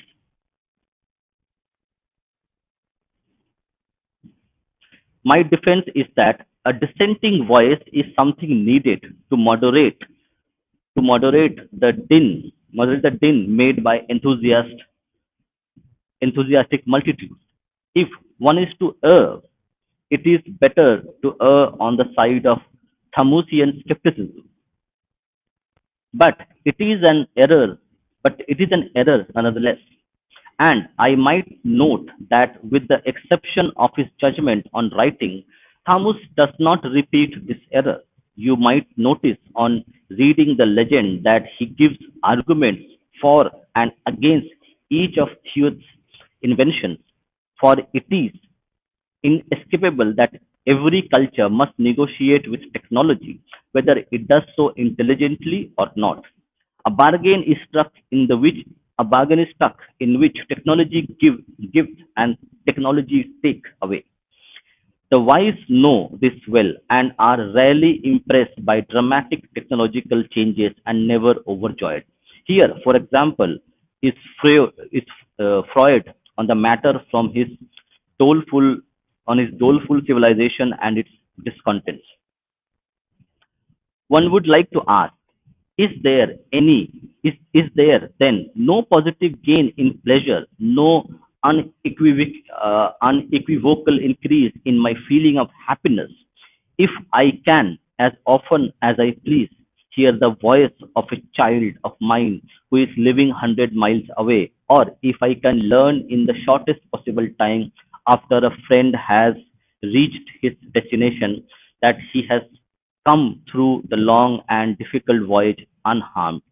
that a dissenting voice is something needed to moderate the din made by enthusiastic multitudes. If one is to err, it is better to err on the side of Thamusian skepticism. But it is an error, but it is an error nonetheless. And I might note that, with the exception of his judgment on writing, Thamus does not repeat this error. You might notice on reading the legend that he gives arguments for and against each of Hewitt's inventions, for it is inescapable that every culture must negotiate with technology, whether it does so intelligently or not. A bargain is struck in the which a bargain is struck in which technology gives and technology take away. The wise know this well and are rarely impressed by dramatic technological changes and never overjoyed. Here, for example, is Freud on the matter from his doleful doleful civilization and its discontents. One would like to ask, is there any is there then no positive gain in pleasure, no unequivocal increase in my feeling of happiness, if I can, as often as I please, hear the voice of a child of mine who is living 100 miles away, or if I can learn in the shortest possible time after a friend has reached his destination that he has come through the long and difficult voyage unharmed?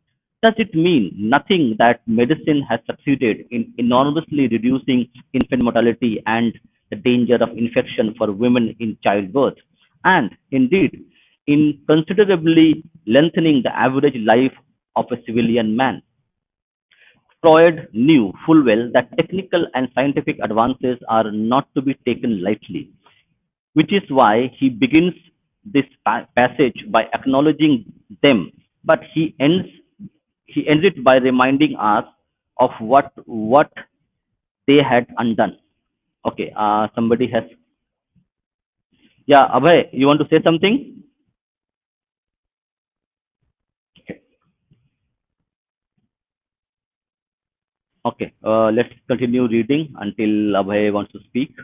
Does it mean nothing that medicine has succeeded in enormously reducing infant mortality and the danger of infection for women in childbirth, and indeed in considerably lengthening the average life of a civilian man? Freud knew full well that technical and scientific advances are not to be taken lightly, which is why he begins this passage by acknowledging them, but he ends it by reminding us of what they had undone. Okay, somebody has, yeah, Abhay, you want to say something? Okay, okay, let's continue reading until Abhay wants to speak.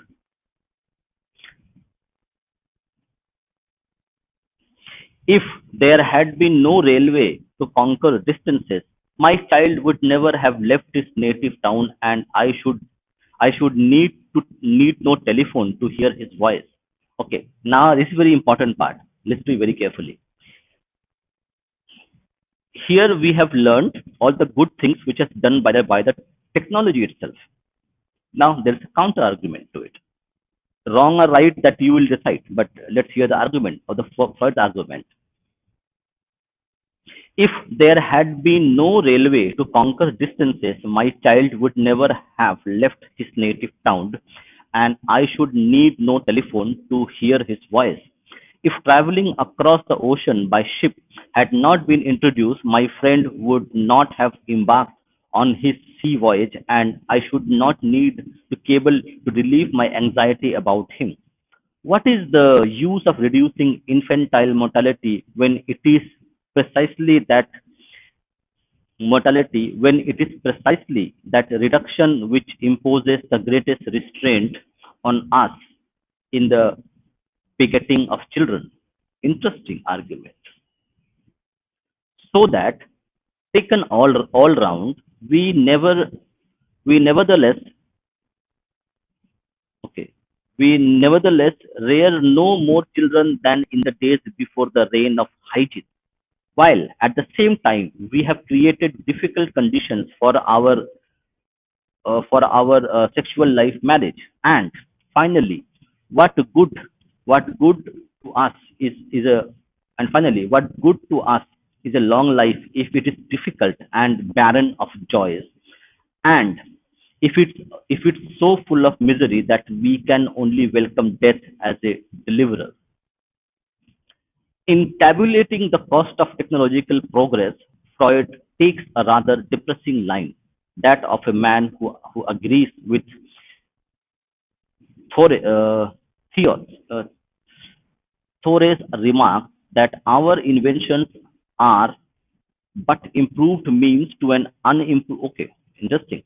If there had been no railway to conquer distances, my child would never have left his native town, and I should need no telephone to hear his voice. Okay, now this is very important part. Listen to me very carefully. Here we have learned all the good things which is done by the technology itself. Now there is a counter argument to it. Wrong or right, that you will decide. But let's hear the argument or the first argument. If there had been no railway to conquer distances, my child would never have left his native town, and I should need no telephone to hear his voice. If traveling across the ocean by ship had not been introduced, my friend would not have embarked on his sea voyage, and I should not need to cable to relieve my anxiety about him. What is the use of reducing infantile mortality when it is precisely that reduction which imposes the greatest restraint on us in the begetting of children? Interesting argument. So that, taken all round, we nevertheless okay we nevertheless rear no more children than in the days before the reign of hygiene, while at the same time we have created difficult conditions for our sexual life marriage. And finally, what good what good to us is a and finally what good to us is a long life if it is difficult and barren of joys, and if it's so full of misery that we can only welcome death as a deliverer. In tabulating the cost of technological progress, Freud takes a rather depressing line, that of a man who agrees with Theo, uh, Thoreau's remark that our inventions are but improved means to an unimproved. Okay, interesting.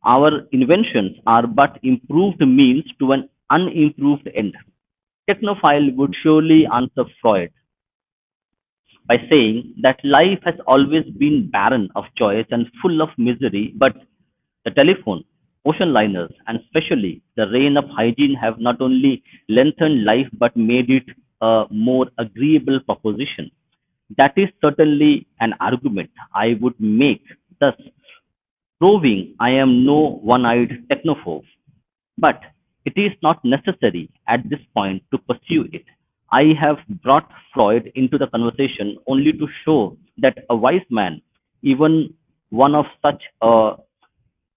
Our inventions are but improved means to an unimproved end. Technophile would surely answer Freud by saying that life has always been barren of choice and full of misery, but the telephone, ocean liners, and especially the reign of hygiene have not only lengthened life but made it a more agreeable proposition. That is certainly an argument I would make, thus proving I am no one eyed technophobe. But it is not necessary at this point to pursue it. I have brought Freud into the conversation only to show that a wise man, even one of such a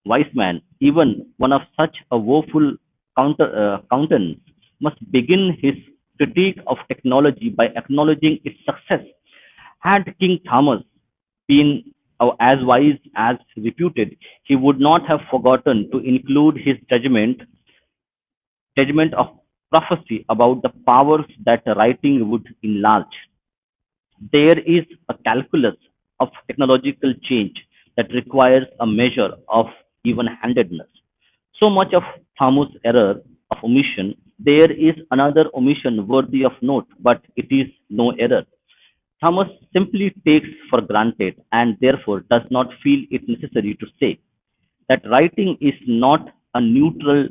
wise man, even one of such a woeful countenance, must begin his critique of technology by acknowledging its success. Had King Thomas been as wise as reputed, he would not have forgotten to include his judgment of prophecy about the powers that writing would enlarge. There is a calculus of technological change that requires a measure of even-handedness. So much of Thomas' error of omission, there is another omission worthy of note, but it is no error. Thomas simply takes for granted and therefore does not feel it necessary to say that writing is not a neutral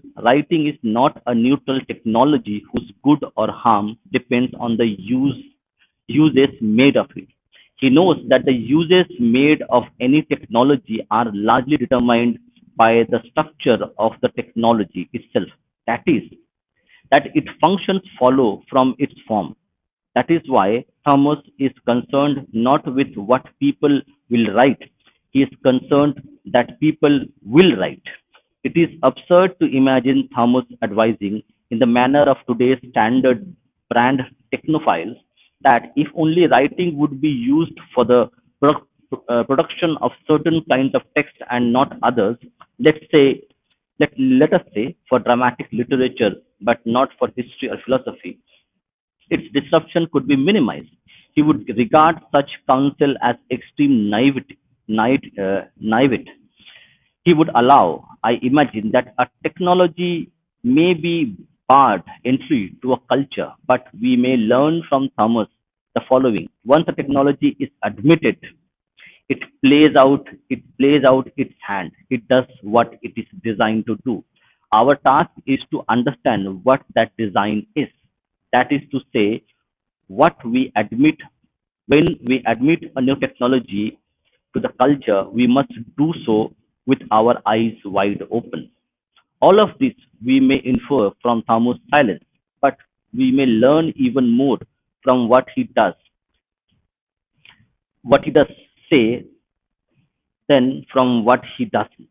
technology whose good or harm depends on the uses made of it. He knows that the uses made of any technology are largely determined by the structure of the technology itself. That is, that its functions follow from its form. That is why Thomas is concerned not with what people will write, he is concerned that people will write. It is absurd to imagine Thomas advising, in the manner of today's standard brand technophiles, that if only writing would be used for the production of certain kinds of text and not others, let's say, let us say for dramatic literature, but not for history or philosophy, its disruption could be minimized. He would regard such counsel as extreme naivete. He would allow, I imagine, that a technology may be barred entry to a culture, but we may learn from Thomas the following. Once a technology is admitted, it plays out its hand. It does what it is designed to do. Our task is to understand what that design is. That is to say, what we admit when we admit a new technology to the culture, we must do so with our eyes wide open. All of this we may infer from Thomas' silence, but we may learn even more from what he does say than from what he doesn't.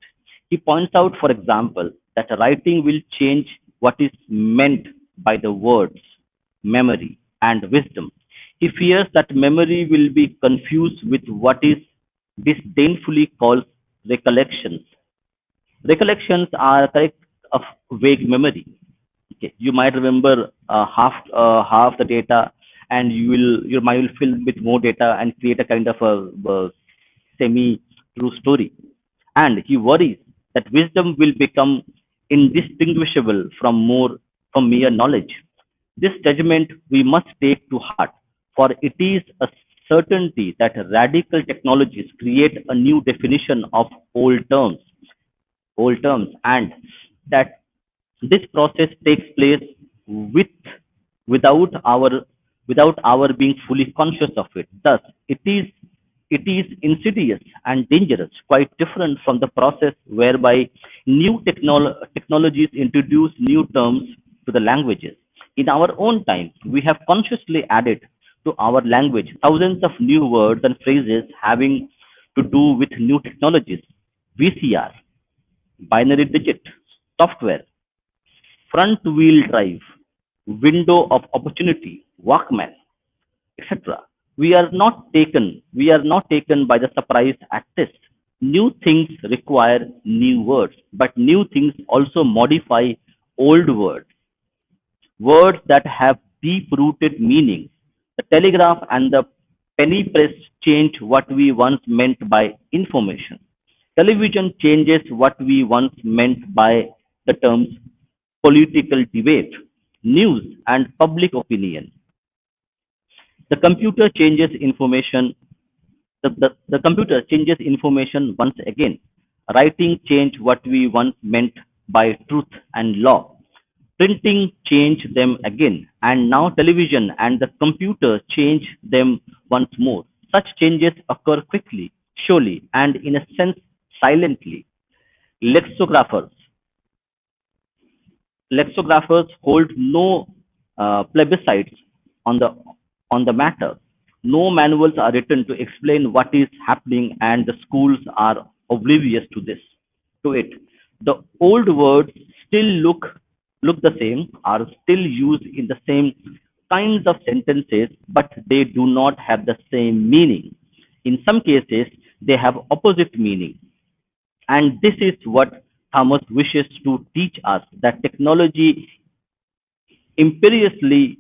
He points out, for example, that writing will change what is meant by the words memory and wisdom. He fears that memory will be confused with what is disdainfully called recollections. Recollections are correct of vague memory. Okay, you might remember half the data, and your mind will fill with more data and create a kind of a semi-true story. And he worries that wisdom will become indistinguishable from mere knowledge. This judgment we must take to heart, for it is a certainty that radical technologies create a new definition of old terms, and that this process takes place with without our without our being fully conscious of it. Thus, it is insidious and dangerous, quite different from the process whereby technologies introduce new terms to the languages. In our own time, we have consciously added to our language thousands of new words and phrases having to do with new technologies. VCR, binary digit, software, front wheel drive, window of opportunity, Walkman, etc. We are not taken by the surprise at this. New things require new words, but new things also modify old words that have deep rooted meanings. The telegraph and the penny press change what we once meant by information. Television changes what we once meant by the terms political debate, news, and public opinion. The computer changes information the computer changes information once again. Writing changed what we once meant by truth and law. Printing changed them again, and now television and the computer change them once more. Such changes occur quickly, surely, and in a sense silently. Lexicographers Lexicographers hold no plebiscites on the matter. No manuals are written to explain what is happening, and the schools are oblivious to it. The old words still look the same, are still used in the same kinds of sentences, but they do not have the same meaning. In some cases, they have opposite meaning. And this is what Thomas wishes to teach us, that technology imperiously,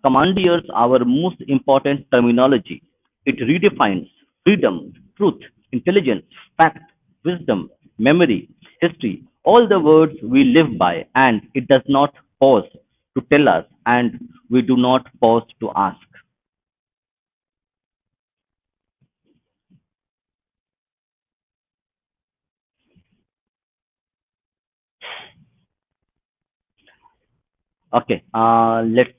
commandeers our most important terminology. It redefines freedom, truth, intelligence, fact, wisdom, memory, history, all the words we live by, and it does not pause to tell us, and we do not pause to ask. Okay, let's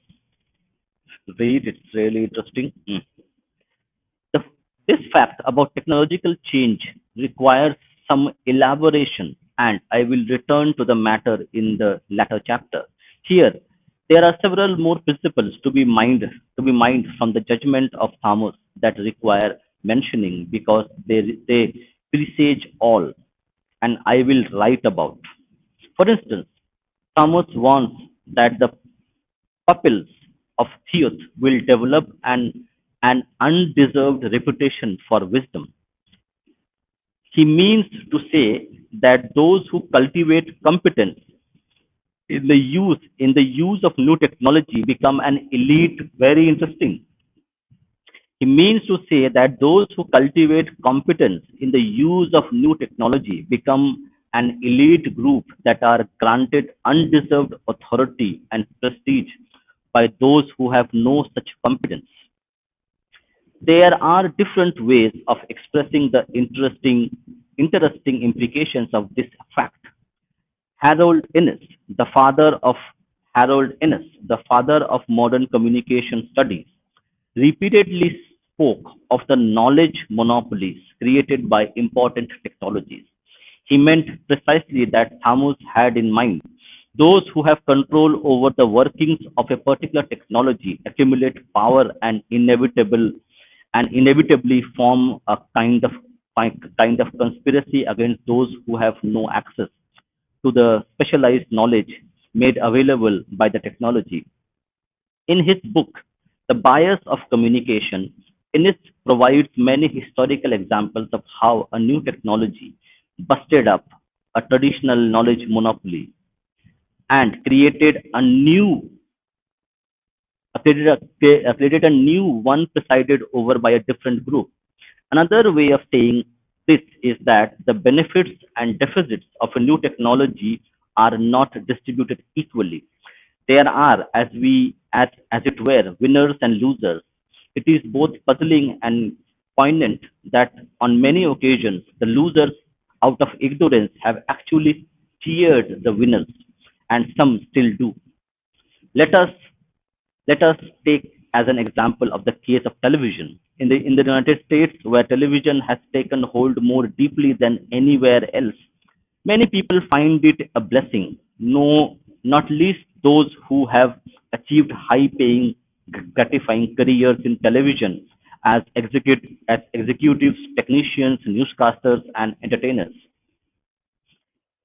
read. It's really interesting. The, this fact about technological change requires some elaboration, and I will return to the matter in the latter chapter. Here, there are several more principles to be mined from the judgment of Thomas that require mentioning because they presage all, and I will write about. For instance, Thomas warns that the pupils of youth will develop an undeserved reputation for wisdom. He means to say that those who cultivate competence in the use of new technology become an elite. Very interesting. He means to say that those who cultivate competence in the use of new technology become an elite group that are granted undeserved authority and prestige by those who have no such competence. There are different ways of expressing the interesting implications of this fact. Harold Innis, the father of Harold Innis, the father of modern communication studies, repeatedly spoke of the knowledge monopolies created by important technologies. He meant precisely that Thomas had in mind. Those who have control over the workings of a particular technology accumulate power and inevitably form a kind of conspiracy against those who have no access to the specialized knowledge made available by the technology. In his book, The Bias of Communication, Innes provides many historical examples of how a new technology busted up a traditional knowledge monopoly and created a new one presided over by a different group. Another way of saying this is that the benefits and deficits of a new technology are not distributed equally. There are, as it were, winners and losers. It is both puzzling and poignant that on many occasions the losers, out of ignorance, have actually cheered the winners, and some still do. Let us let us take as an example of the case of television. In the United States, where television has taken hold more deeply than anywhere else, many people find it a blessing, no, not least those who have achieved high paying, gratifying careers in television as executives, technicians, newscasters, and entertainers.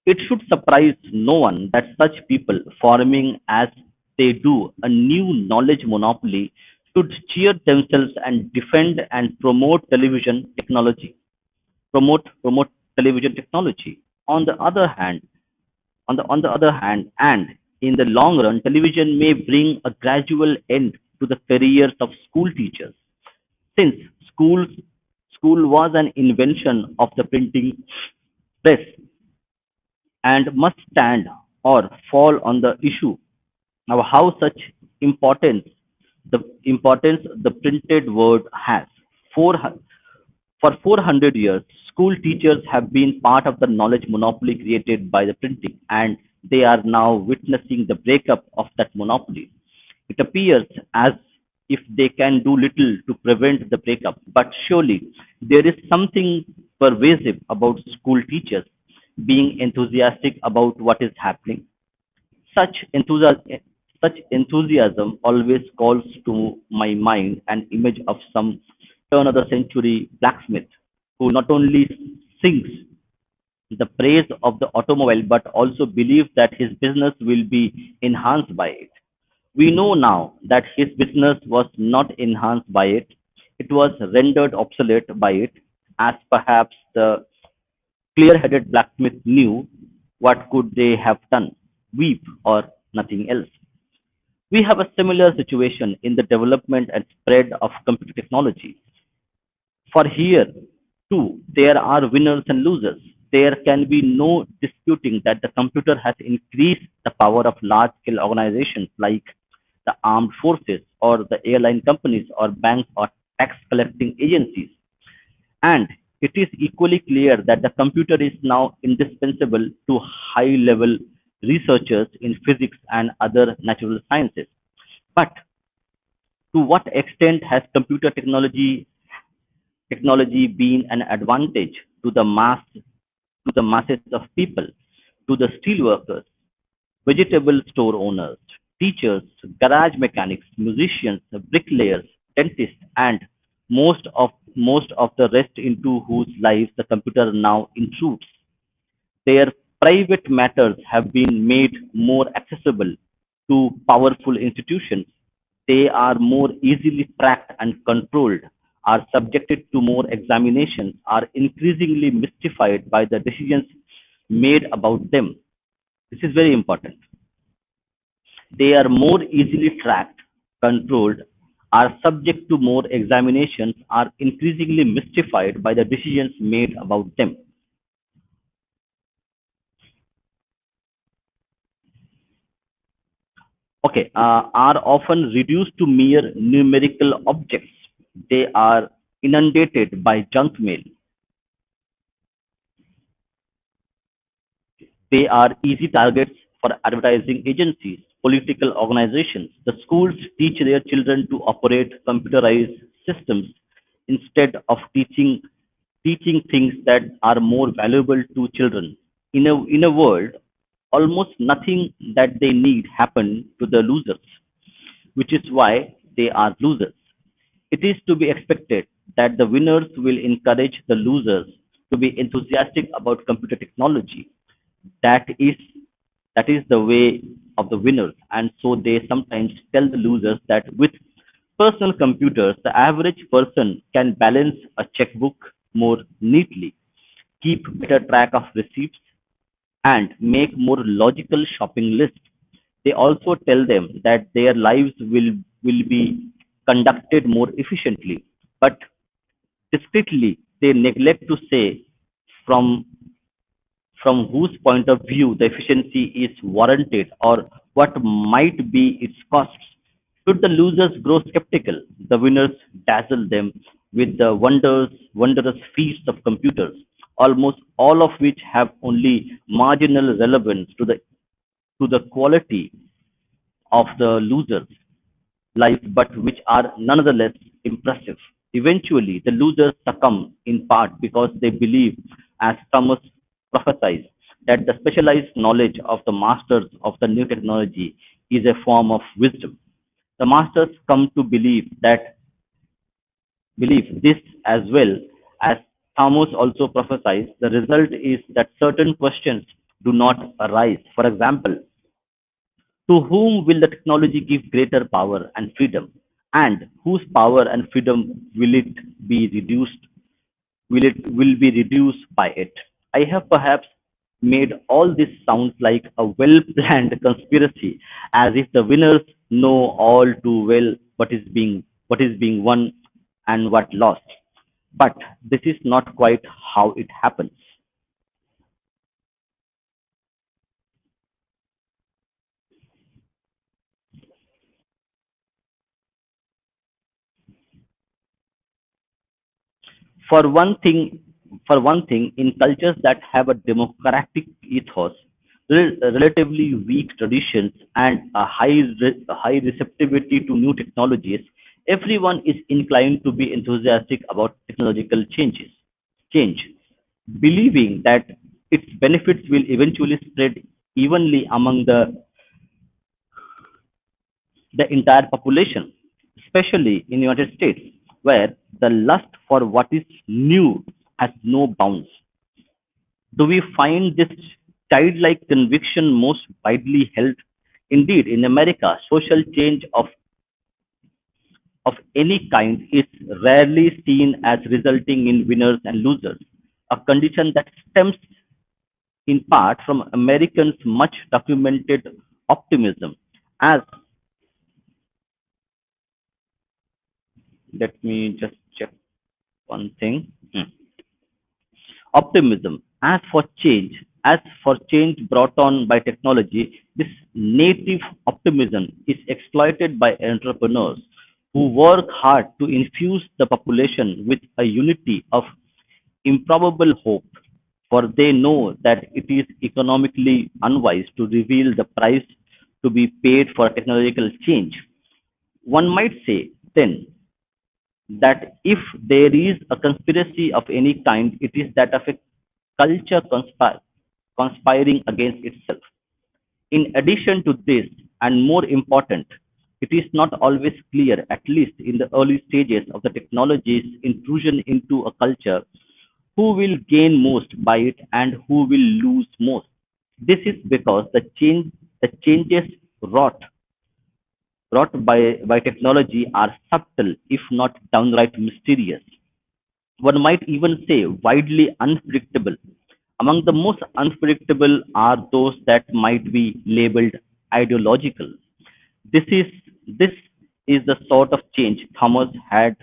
It should surprise no one that such people, forming as they do a new knowledge monopoly, should cheer themselves and defend and promote television technology. On the other hand, and in the long run, television may bring a gradual end to the careers of school teachers, since schools school was an invention of the printing press and must stand or fall on the issue. Now, how such importance the printed word has. For, for 400 years, school teachers have been part of the knowledge monopoly created by the printing, and they are now witnessing the breakup of that monopoly. It appears as if they can do little to prevent the breakup, but surely there is something pervasive about school teachers being enthusiastic about what is happening. Such enthusiasm always calls to my mind an image of some turn of the century blacksmith who not only sings the praise of the automobile but also believes that his business will be enhanced by it. We know now that his business was not enhanced by it, it was rendered obsolete by it, as perhaps the clear-headed blacksmith knew what could they have done, weep or nothing else. We have a similar situation in the development and spread of computer technology. For here, too, there are winners and losers. There can be no disputing that the computer has increased the power of large scale organizations like the armed forces or the airline companies or banks or tax collecting agencies. And it is equally clear that the computer is now indispensable to high level researchers in physics and other natural sciences. But to what extent has computer technology been an advantage to the masses of people, to the steel workers, vegetable store owners, teachers, garage mechanics, musicians, bricklayers, dentists, and most of the rest into whose lives the computer now intrudes. Their private matters have been made more accessible to powerful institutions. They are more easily tracked and controlled, are subjected to more examinations, are increasingly mystified by the decisions made about them. This is very important. They are more easily tracked, controlled, are subject to more examinations, are increasingly mystified by the decisions made about them. Okay, are often reduced to mere numerical objects. They are inundated by junk mail. They are easy targets for advertising agencies, political organizations. The schools teach their children to operate computerized systems instead of teaching things that are more valuable to children. In a world, almost nothing that they need happen to the losers, which is why they are losers. It is to be expected that the winners will encourage the losers to be enthusiastic about computer technology. That is that is the way of the winners, and so they sometimes tell the losers that with personal computers, the average person can balance a checkbook more neatly, keep better track of receipts, and make more logical shopping lists. They also tell them that their lives will be conducted more efficiently, but discreetly they neglect to say from whose point of view the efficiency is warranted or what might be its costs. Should the losers grow skeptical, the winners dazzle them with the wondrous feats of computers, almost all of which have only marginal relevance to the quality of the losers' life, but which are nonetheless impressive. Eventually, the losers succumb in part because they believe, as Thomas prophesies, that the specialized knowledge of the masters of the new technology is a form of wisdom. The masters come to believe this as well as Thomas also prophesies. The result is that certain questions do not arise. For example, to whom will the technology give greater power and freedom? and whose power and freedom will it be reduced will be reduced by it. I have perhaps made all this sound like a well planned conspiracy, as if the winners know all too well what is being won and what lost. But this is not quite how it happens. For one thing, in cultures that have a democratic ethos, relatively weak traditions, and a high receptivity to new technologies, everyone is inclined to be enthusiastic about technological change, believing that its benefits will eventually spread evenly among the entire population, especially in the United States, where the lust for what is new has no bounds. Do we find this childlike conviction most widely held? Indeed, in America, social change of any kind is rarely seen as resulting in winners and losers, a condition that stems in part from Americans' much documented optimism. As let me just check one thing. Optimism. As for change brought on by technology, this native optimism is exploited by entrepreneurs who work hard to infuse the population with a unity of improbable hope, for they know that it is economically unwise to reveal the price to be paid for technological change. One might say, then, that if there is a conspiracy of any kind, it is that of a culture conspiring against itself. In addition to this, and more important, it is not always clear, at least in the early stages of the technology's intrusion into a culture, who will gain most by it and who will lose most. This is because the changes wrought by technology are subtle, if not downright mysterious. One might even say widely unpredictable. Among the most unpredictable are those that might be labeled ideological. This is this is the sort of change Thomas had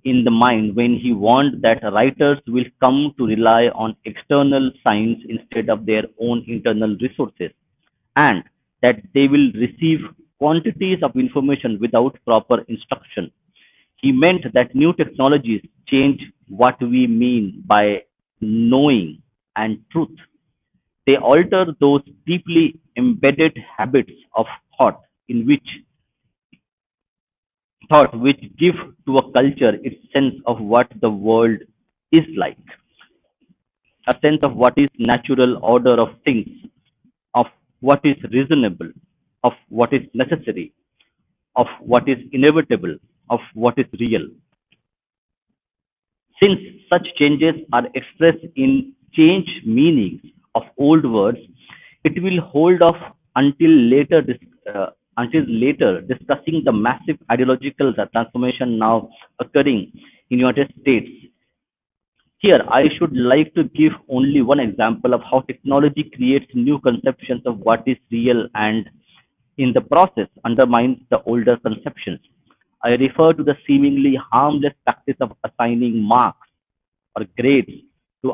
in the mind when he warned that writers will come to rely on external signs instead of their own internal resources, and that they will receive quantities of information without proper instruction. He meant that new technologies change what we mean by knowing and truth. They alter those deeply embedded habits of thought in which give to a culture its sense of what the world is like, a sense of what is natural order of things, of what is reasonable, of what is necessary, of what is inevitable, of what is real. Since such changes are expressed in change meanings of old words, it will hold off until later discussing the massive ideological transformation now occurring in United States. Here, I should like to give only one example of how technology creates new conceptions of what is real and, in the process, undermines the older conceptions. I refer to the seemingly harmless practice of assigning marks or grades to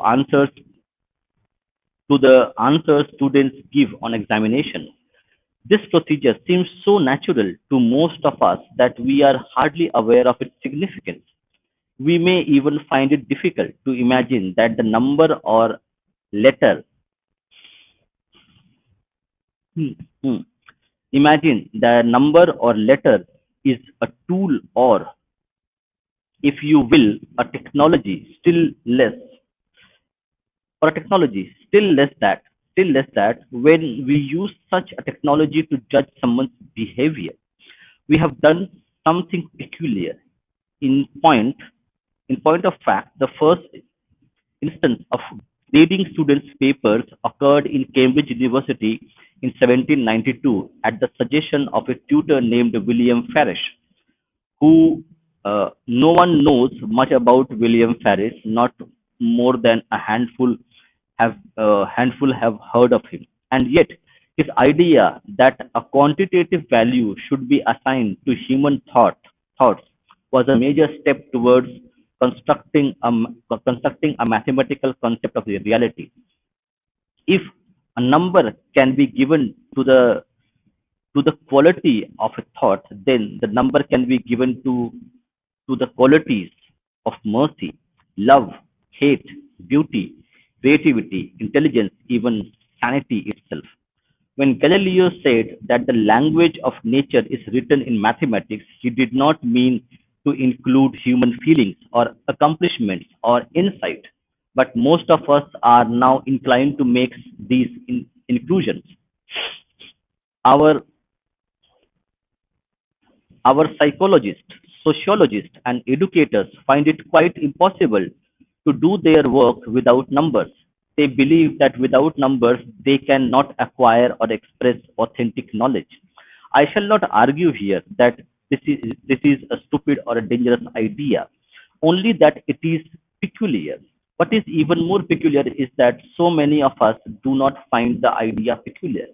the answers students give on examination. This procedure seems so natural to most of us that we are hardly aware of its significance. We may even find it difficult to imagine that the number or letter, hmm, hmm, imagine the number or letter is a tool or, if you will, a technology, still less that when we use such a technology to judge someone's behavior, we have done something peculiar. In point, in point of fact, the first instance of grading students' papers occurred in Cambridge University in 1792 at the suggestion of a tutor named William Farish. who no one knows much about William Ferris. Not more than a handful have heard of him, and yet his idea that a quantitative value should be assigned to human thoughts was a major step towards constructing a mathematical concept of the reality. If a number can be given to the quality of a thought, then the number can be given to the qualities of mercy, love, hate, beauty, creativity, intelligence, even sanity itself. When Galileo said that the language of nature is written in mathematics, he did not mean to include human feelings or accomplishments or insight, but most of us are now inclined to make these inclusions. Our Our psychologists, sociologists, and educators find it quite impossible to do their work without numbers. They believe that without numbers they cannot acquire or express authentic knowledge. I shall not argue here that this is a stupid or a dangerous idea, only that it is peculiar. What is even more peculiar is that so many of us do not find the idea peculiar.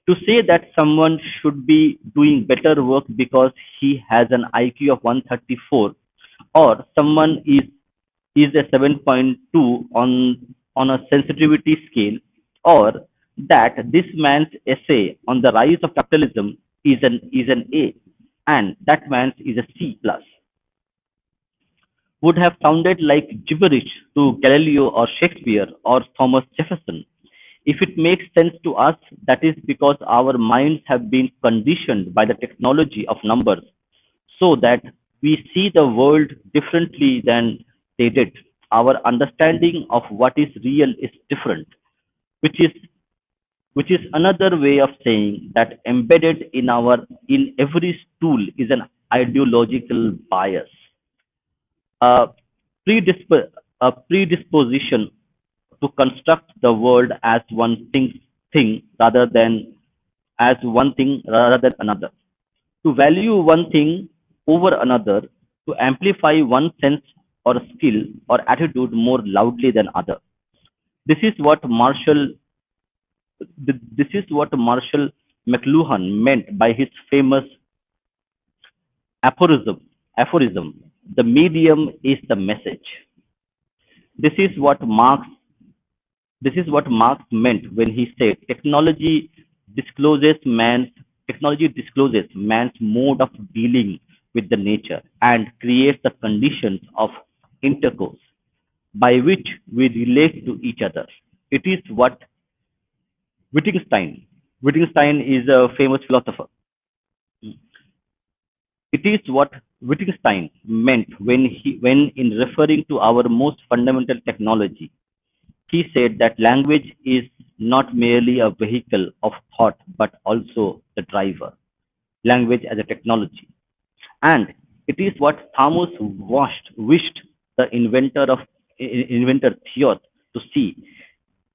To say that someone should be doing better work because he has an IQ of 134, or someone is a 7.2 on a sensitivity scale, or that this man's essay on the rise of capitalism is an A and that man's is a C plus, would have sounded like gibberish to Galileo or Shakespeare or Thomas Jefferson. If it makes sense to us, that is because our minds have been conditioned by the technology of numbers so that we see the world differently than they did. Our understanding of what is real is different, which is which is another way of saying that embedded in every tool is an ideological bias, a, a predisposition to construct the world as thing rather than another, to value one thing over another, to amplify one sense or skill or attitude more loudly than other. This is what Marshall McLuhan meant by his famous aphorism. Aphorism: the medium is the message. This is what Marx This is what Marx meant when he said discloses man's technology discloses man's mode of dealing with the nature and creates the conditions of intercourse by which we relate to each other. It is what Wittgenstein Wittgenstein is a famous philosopher. It is what Wittgenstein meant when in referring to our most fundamental technology. He said that language is not merely a vehicle of thought but also the driver. Language as a technology. And it is what Thomas wished the inventor Theot to see.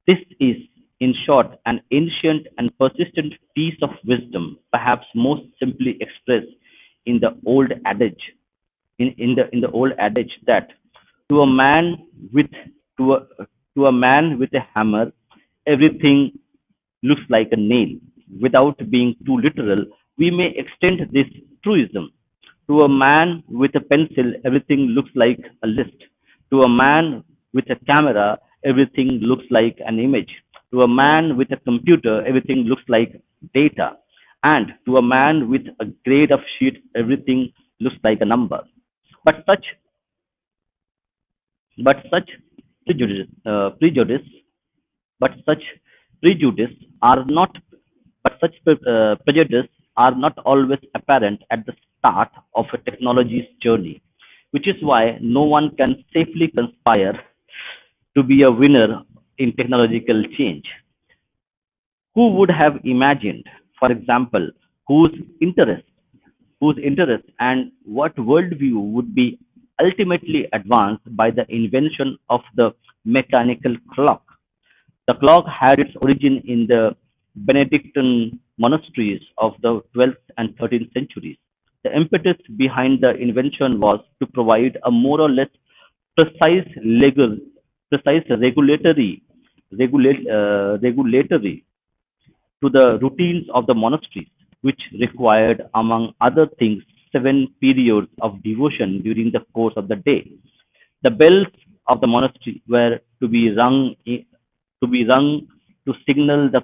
This is, in short, an ancient and persistent piece of wisdom, perhaps most simply expressed in the old adage, in the old adage that to a man with to a to a man with a hammer, everything looks like a nail. Without being too literal, we may extend this truism. To a man with a pencil, everything looks like a list. To a man with a camera, everything looks like an image. To a man with a computer, everything looks like data. And to a man with a grade of sheet, everything looks like a number. But such prejudice, uh, prejudice, but such prejudice are not prejudice are not always apparent at the start of a technology's journey, which is why no one can safely conspire to be a winner in technological change. Who would have imagined, for example, whose interest, whose interest and what worldview would be ultimately advanced by the invention of the mechanical clock? The clock had its origin in the Benedictine monasteries of the 12th and 13th centuries. The impetus behind the invention was to provide a more or less precise legal, precise regulatory to the routines of the monasteries, which required, among other things, 7 periods of devotion during the course of the day. The bells of the monastery were to be rung to signal the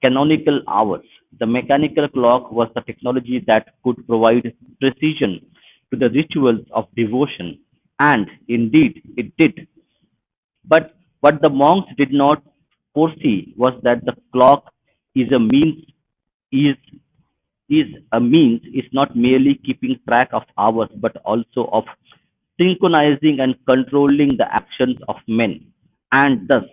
canonical hours. The mechanical clock was the technology that could provide precision to the rituals of devotion, and indeed it did. But what the monks did not foresee was that the clock is a means is is not merely keeping track of hours but also of synchronizing and controlling the actions of men. And thus,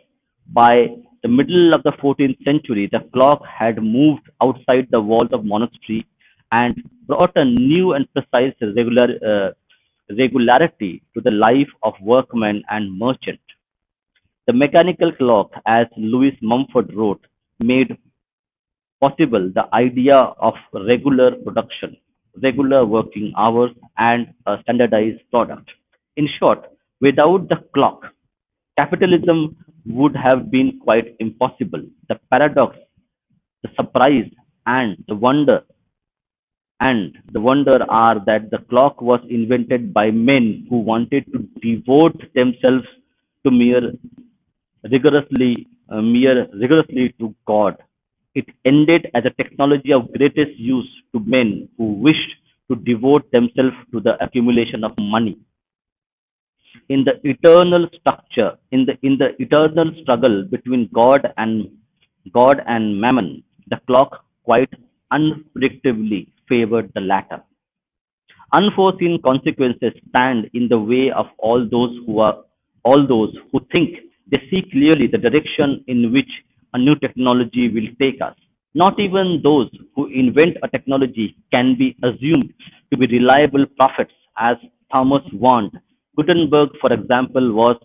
by the middle of the 14th century, the clock had moved outside the walls of monastery and brought a new and precise regularity to the life of workman and merchant. The mechanical clock, as Louis Mumford wrote, made possible the idea of regular production, regular working hours, and a standardized product. In short, without the clock, capitalism would have been quite impossible. The paradox, the surprise, and the wonder are that the clock was invented by men who wanted to devote themselves to rigorously to God. It ended as a technology of greatest use to men who wished to devote themselves to the accumulation of money. In the eternal struggle between God and Mammon, the clock quite unpredictably favored the latter. Unforeseen consequences stand in the way of all those who think they see clearly the direction in which a new technology will take us. Not even those who invent a technology can be assumed to be reliable prophets, as Thomas warned. Gutenberg, for example, was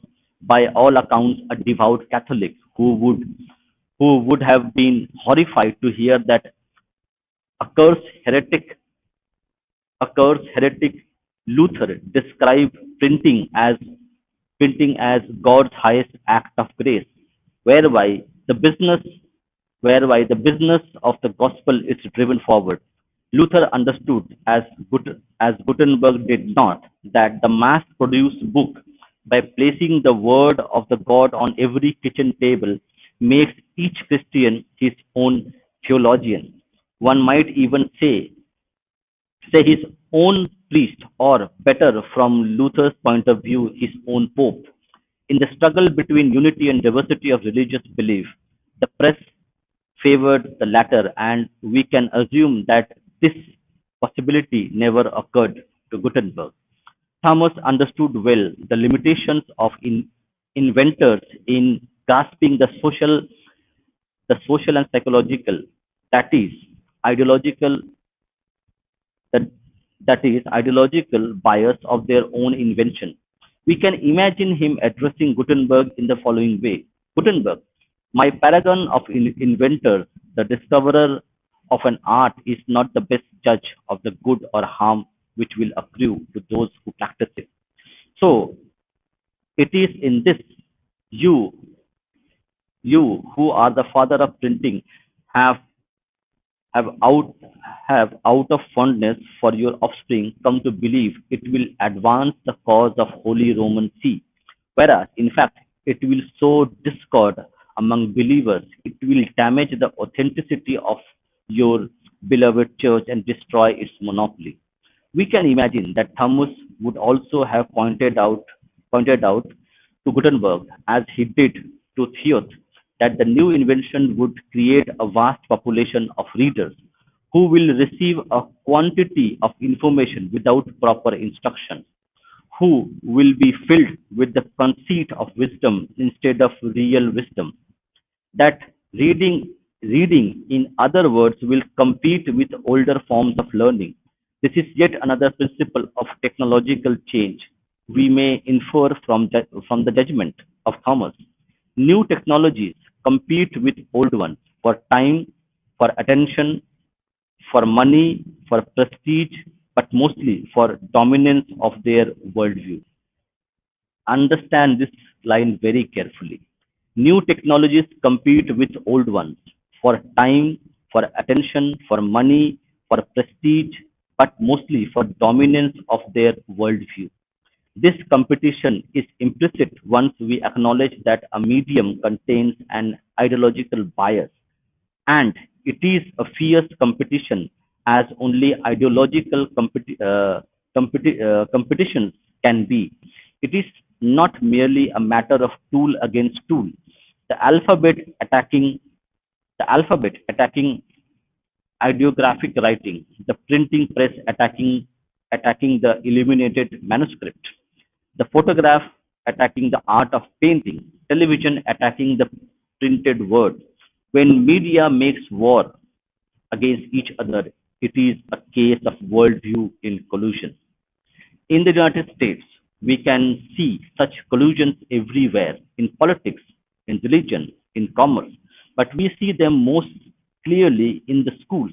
by all accounts a devout Catholic who would have been horrified to hear that accursed heretic accursed heretic Luther described printing as God's highest act of grace, whereby the business whereby the business of the gospel is driven forward. Luther understood, as Gutenberg did not, that the mass-produced book, by placing the word of the God on every kitchen table, makes each Christian his own theologian. One might even say his own priest, or better, from Luther's point of view, his own pope. In the struggle between unity and diversity of religious belief, the press favored the latter, and we can assume that this possibility never occurred to Gutenberg. Thomas understood well the limitations of inventors in grasping the social and psychological, that is, ideological that, that is ideological bias of their own invention. We can imagine him addressing Gutenberg in the following way: Gutenberg, my paragon of inventors, the discoverer of an art is not the best judge of the good or harm which will accrue to those who practice it. So it is in this you, you who are the father of printing, have have out have out of fondness for your offspring come to believe it will advance the cause of Holy Roman See, whereas in fact it will sow discord among believers, it will damage the authenticity of your beloved church and destroy its monopoly. We can imagine that Thomas would also have pointed out to Gutenberg, as he did to Theoth, that the new invention would create a vast population of readers who will receive a quantity of information without proper instruction, who will be filled with the conceit of wisdom instead of real wisdom, that reading in other words will compete with older forms of learning. This is yet another principle of technological change we may infer from the judgment of Thomas. New technologies compete with old ones for time, for attention, for money, for prestige. but mostly for dominance of their worldview. Understand this line very carefully. New technologies compete with old ones for time, for attention, for money, for prestige, but mostly for dominance of their worldview. This competition is implicit once we acknowledge that a medium contains an ideological bias, and it is a fierce competition as only ideological competitions can be. It is not merely a matter of tool against tool. The alphabet attacking the alphabet attacking ideographic writing, the printing press attacking the illuminated manuscript, the photograph attacking the art of painting, television attacking the printed word. When media makes war against each other, it is a case of worldview in collusion. In the United States, we can see such collusions everywhere in politics, in religion, in commerce, but we see them most clearly in the schools,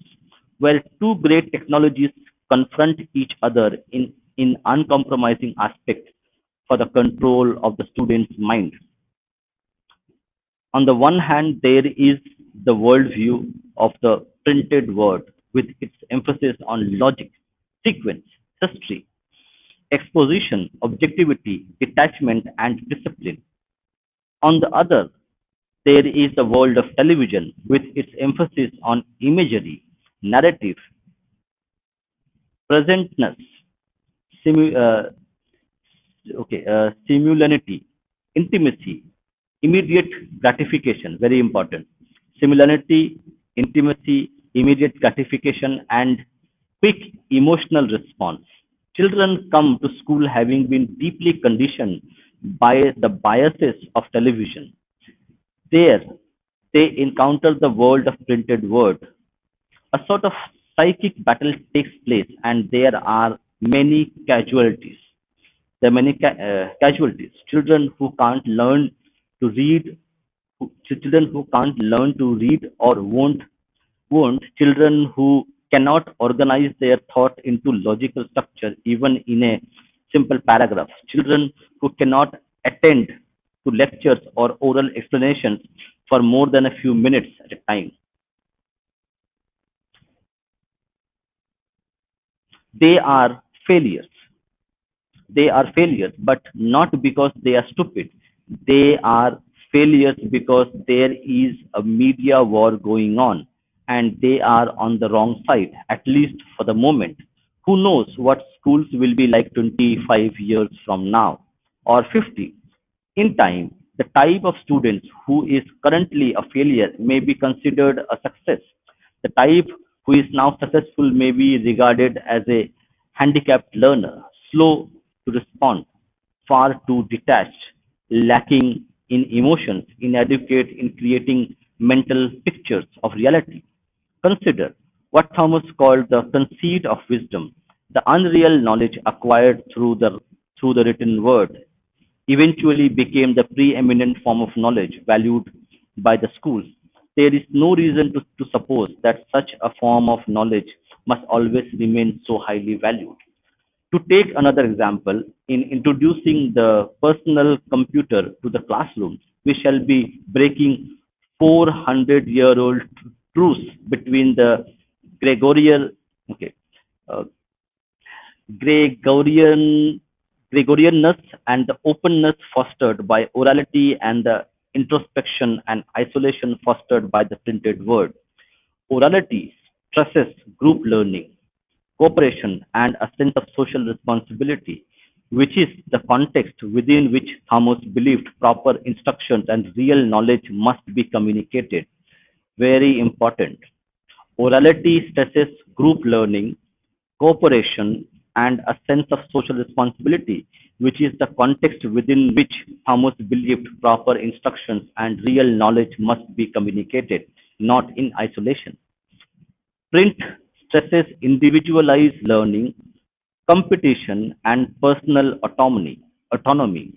where two great technologies confront each other in uncompromising aspects for the control of the student's mind. On the one hand, there is the worldview of the printed word with its emphasis on logic, sequence, history, exposition, objectivity, detachment, and discipline. On the other, there is the world of television with its emphasis on imagery, narrative, presentness, simu- uh, similarity, intimacy, immediate gratification, very important. Similarity, intimacy, immediate gratification, and quick emotional response. Children come to school having been deeply conditioned by the biases of television. There, they encounter the world of printed word. A sort of psychic battle takes place, and there are many casualties. There are many casualties. Children who can't learn to read or won't. Children who cannot organize their thought into logical structure, even in a simple paragraph. Children who cannot attend to lectures or oral explanations for more than a few minutes at a time. They are failures. They are failures, but not because they are stupid. They are failures because there is a media war going on and they are on the wrong side, at least for the moment. Who knows what schools will be like 25 years from now or 50? In time, the type of students who is currently a failure may be considered a success. The type who is now successful may be regarded as a handicapped learner, slow to respond, far too detached, lacking in emotions, inadequate in creating mental pictures of reality. Consider what Thomas called the conceit of wisdom, the unreal knowledge acquired through the written word, eventually became the preeminent form of knowledge valued by the schools. There is no reason to suppose that such a form of knowledge must always remain so highly valued. To take another example, in introducing the personal computer to the classroom, we shall be breaking 400-year-old truce between the Gregorian, okay, uh, Gregorian, Gregorianness and the openness fostered by orality and the introspection and isolation fostered by the printed word. Orality stresses group learning, cooperation, and a sense of social responsibility, which is the context within which Thomas believed proper instructions and real knowledge must be communicated. Very important. Orality stresses group learning, cooperation, and a sense of social responsibility, which is the context within which Thomas believed proper instructions and real knowledge must be communicated, not in isolation. Print stresses individualized learning, competition, and personal autonomy.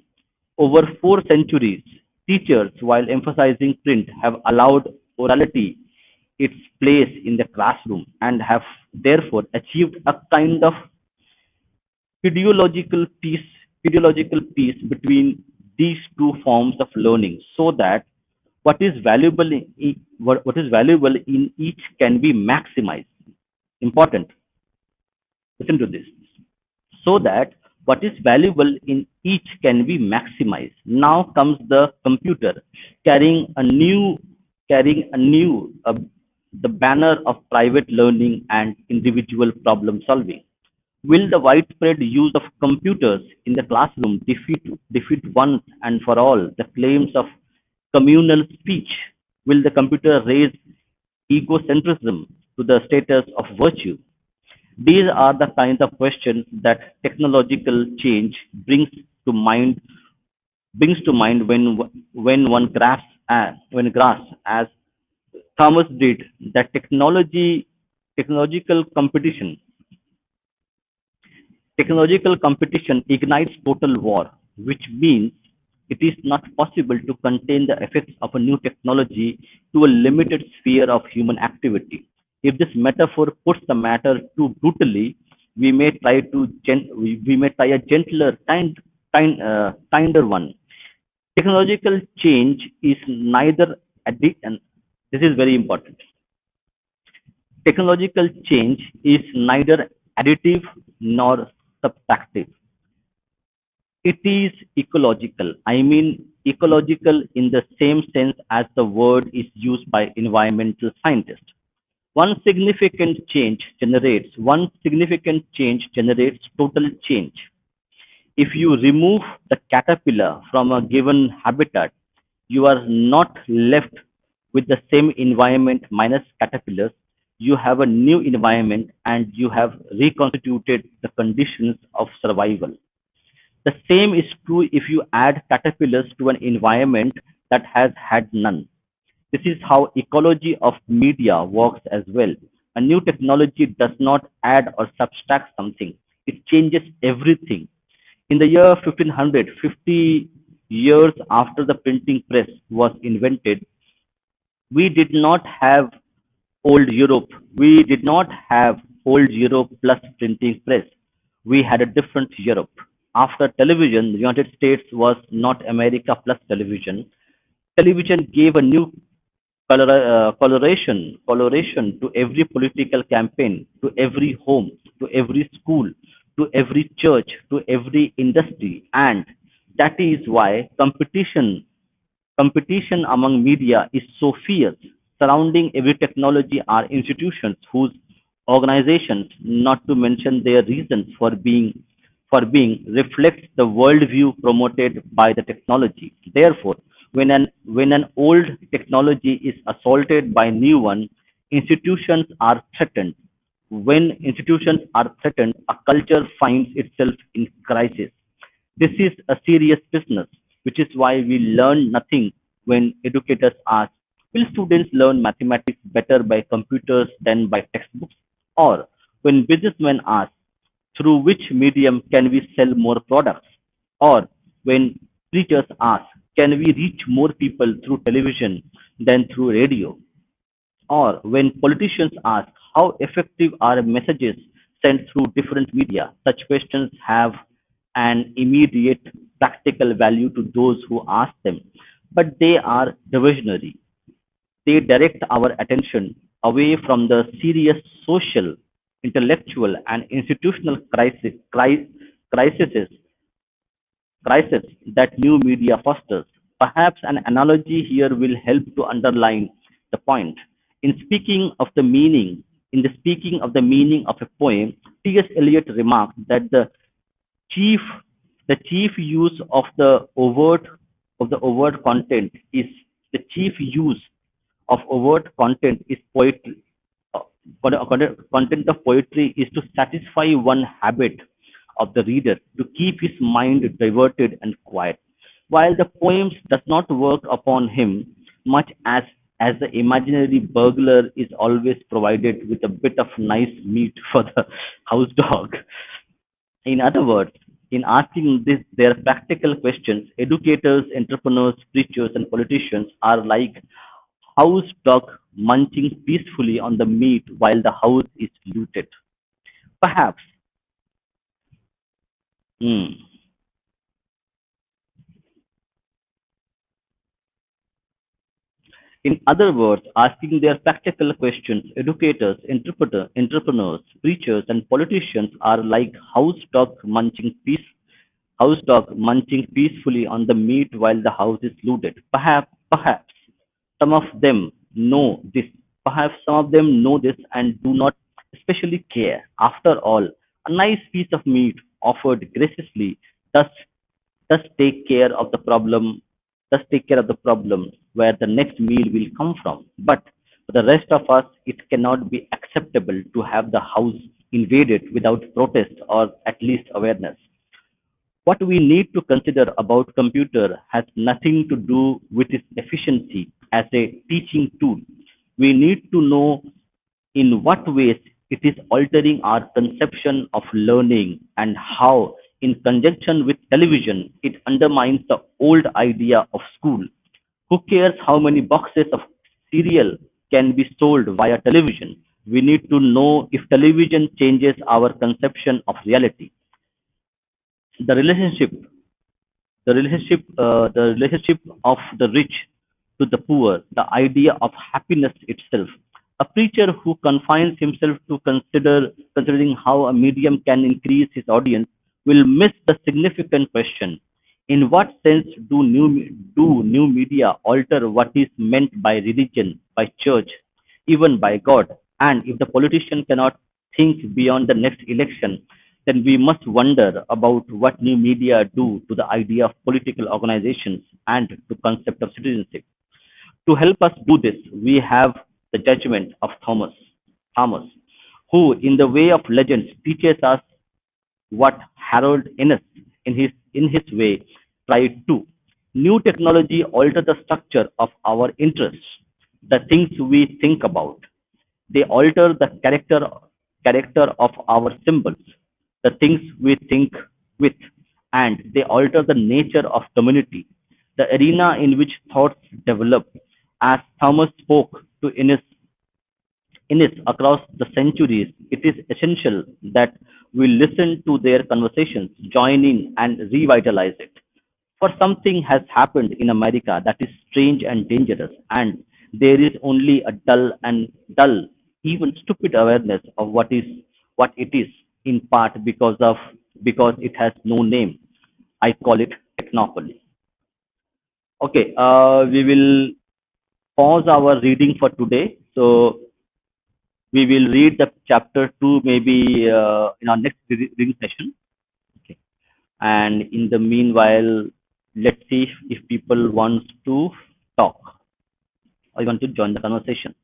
Over 4 centuries, teachers, while emphasizing print, have allowed orality its place in the classroom and have therefore achieved a kind of ideological peace, ideological peace between these two forms of learning, so that what is valuable what is valuable in each can be maximized. Important. Listen to this. So that what is valuable in each can be maximized. Now comes the computer carrying a new the banner of private learning and individual problem solving. Will the widespread use of computers in the classroom defeat once and for all the claims of communal speech? Will the computer raise egocentrism to the status of virtue? These are the kinds of questions that technological change brings to mind when one grasps, as Thomas did, that technological competition technological competition ignites total war, which means it is not possible to contain the effects of a new technology to a limited sphere of human activity. If this metaphor puts the matter too brutally, we may try a gentler, kinder one. Technological change is neither and this is very important. Technological change is neither additive nor subtractive. It is ecological. I mean, ecological in the same sense as the word is used by environmental scientists. One significant change generates total change. If you remove the caterpillar from a given habitat, you are not left with the same environment minus caterpillars. You have a new environment and you have reconstituted the conditions of survival. The same is true if you add caterpillars to an environment that has had none. This is how ecology of media works as well. A new technology does not add or subtract something. It changes everything. In the year 1500, 50 years after the printing press was invented, we did not have old Europe. We did not have old Europe plus printing press. We had a different Europe. After television, the United States was not America plus television. Television gave a new coloration to every political campaign, to every home, to every school, to every church, to every industry, and that is why competition among media is so fierce. Surrounding every technology are institutions whose organizations, not to mention their reasons for being, reflects the worldview promoted by the technology. Therefore, when an old technology is assaulted by new one, institutions are threatened. When institutions are threatened, a culture finds itself in crisis. This is a serious business, which is why we learn nothing when educators ask, will students learn mathematics better by computers than by textbooks? Or when businessmen ask, through which medium can we sell more products? Or when preachers ask, can we reach more people through television than through radio? Or when politicians ask, how effective are messages sent through different media? Such questions have an immediate practical value to those who ask them, but they are diversionary. They direct our attention away from the serious social, intellectual, and institutional crises crisis that new media fosters. Perhaps an analogy here will help to underline the point. In speaking of the meaning, in the speaking of the meaning of a poem, T.S. Eliot remarked that chief chief use of the overt content is the chief use of overt content is poetry. Content of poetry is to satisfy one habit of the reader to keep his mind diverted and quiet, while the poems does not work upon him much as the imaginary burglar is always provided with a bit of nice meat for the house dog. In other words, in asking their practical questions, educators, entrepreneurs, preachers, and politicians are like house dog munching peacefully on the meat while the house is looted. Perhaps, hmm, in other words, asking their practical questions, educators, entrepreneurs, preachers, and politicians are like house dog munching peacefully on the meat while the house is looted. Perhaps some of them know this. Perhaps some of them know this and do not especially care. After all, a nice piece of meat offered graciously does does take care of the problem, does take care of the problem where the next meal will come from. But for the rest of us, it cannot be acceptable to have the house invaded without protest or at least awareness. What we need to consider about computer has nothing to do with its efficiency as a teaching tool. We need to know in what ways it is altering our conception of learning and how, in conjunction with television, it undermines the old idea of school. Who cares how many boxes of cereal can be sold via television? We need to know if television changes our conception of reality. The relationship of the rich to the poor, the idea of happiness itself. A preacher who confines himself to considering how a medium can increase his audience will miss the significant question. In what sense do new media alter what is meant by religion, by church, even by God? And if the politician cannot think beyond the next election, then we must wonder about what new media do to the idea of political organizations and to concept of citizenship. To help us do this, we have the judgment of Thomas, who, in the way of legends, teaches us what Harold Innes, in his way, tried to. New technology alter the structure of our interests, the things we think about. They alter the character of our symbols, the things we think with, and they alter the nature of community, the arena in which thoughts develop. As Thomas spoke to Innis across the centuries, it is essential that we listen to their conversations, join in, and revitalize it. For something has happened in America that is strange and dangerous, and there is only a dull, even stupid awareness of what it is, in part because it has no name. I call it Technopoly. Okay, we will pause our reading for today. So we will read the chapter two maybe in our next reading session. Okay. And in the meanwhile, let's see if people want to talk or want to join the conversation.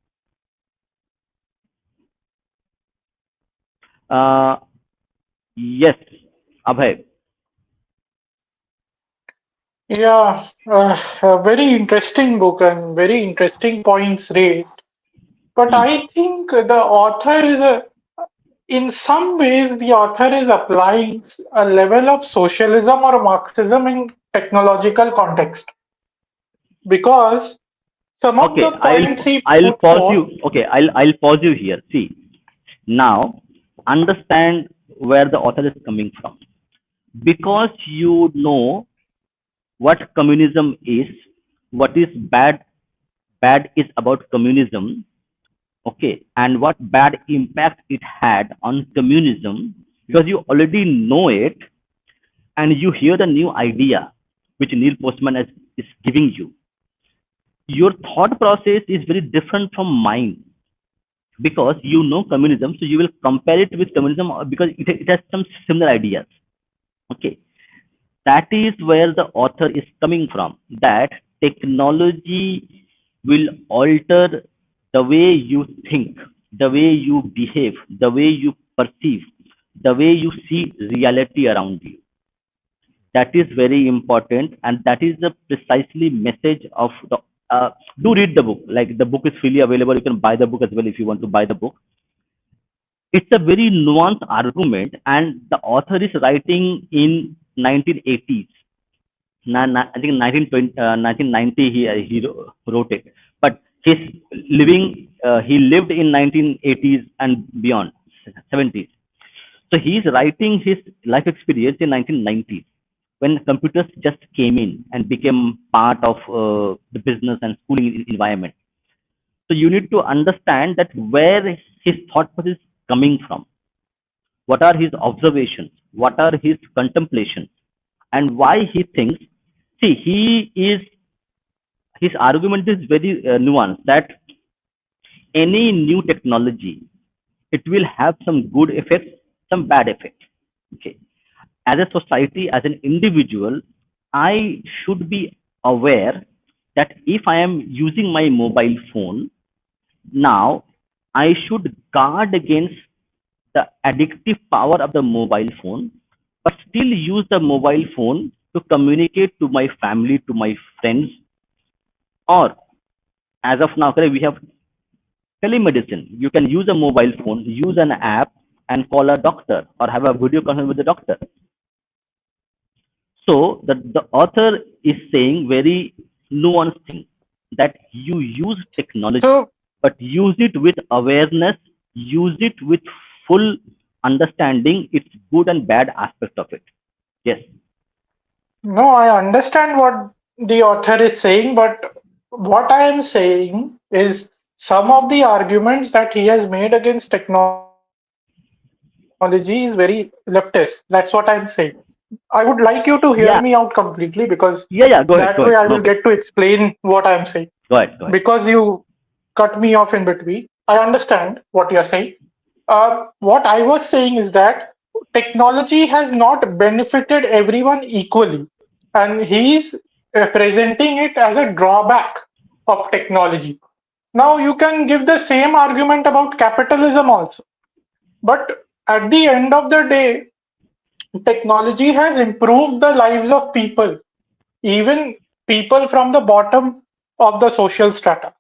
Uh, yes, Abhay. Yeah, a very interesting book and very interesting points raised. But Hmm. I think the author is in some ways, the author is applying a level of socialism or Marxism in technological context because some of Okay, the points he I'll put pause you. forth. Okay, I'll pause you here. See, now understand where the author is coming from because you know what communism is, what is bad is about communism, okay, and what bad impact it had on communism because you already know it and you hear the new idea which Neil Postman is giving you. Your thought process is very different from mine because you know communism, so you will compare it with communism because it has some similar ideas. Okay, that is where the author is coming from. That technology will alter the way you think, the way you behave, the way you perceive, the way you see reality around you. That is very important, and that is the precisely message of the. Do read the book. Like the book is freely available. You can buy the book as well if you want to buy the book. It's a very nuanced argument, and the author is writing in 1980s. I think 1990 he wrote it. But He's living. He lived in 1980s and beyond, 70s. So he's writing his life experience in 1990s when computers just came in and became part of the business and schooling environment. So you need to understand that where his thought process is coming from, what are his observations, what are his contemplations, and why he thinks. See, his argument is very nuanced that any new technology, it will have some good effects, some bad effects. Okay, as a society, as an individual, I should be aware that if I am using my mobile phone now, I should guard against the addictive power of the mobile phone, but still use the mobile phone to communicate to my family, to my friends, or as of now, we have telemedicine. You can use a mobile phone, use an app, and call a doctor or have a video conference with the doctor. So the author is saying very nuanced thing that you use technology, So, but use it with awareness, use it with full understanding its good and bad aspect of it. Yes. no, I understand what the author is saying, but what I am saying is some of the arguments that he has made against technology is very leftist. That's what I'm saying. I would like you to hear me out completely Yeah. because that way I Yeah. will Yeah. get Go to ahead. Go ahead. No explain problem. what I'm saying. Go ahead. Go Because ahead. you cut me off in between, I understand what you're saying. What I was saying is that technology has not benefited everyone equally, and he's presenting it as a drawback of technology. Now, you can give the same argument about capitalism also, but at the end of the day, technology has improved the lives of people, even people from the bottom of the social strata.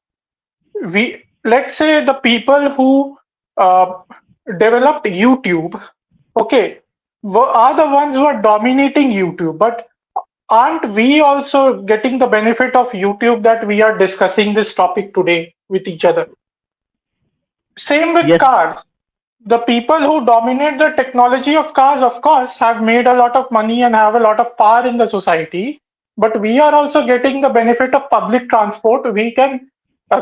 We let's say the people who uh, developed YouTube, okay, are the ones who are dominating YouTube. But aren't we also getting the benefit of YouTube that we are discussing this topic today with each other? Same with Yes. cars. The people who dominate the technology of cars, of course, have made a lot of money and have a lot of power in the society. But we are also getting the benefit of public transport. We can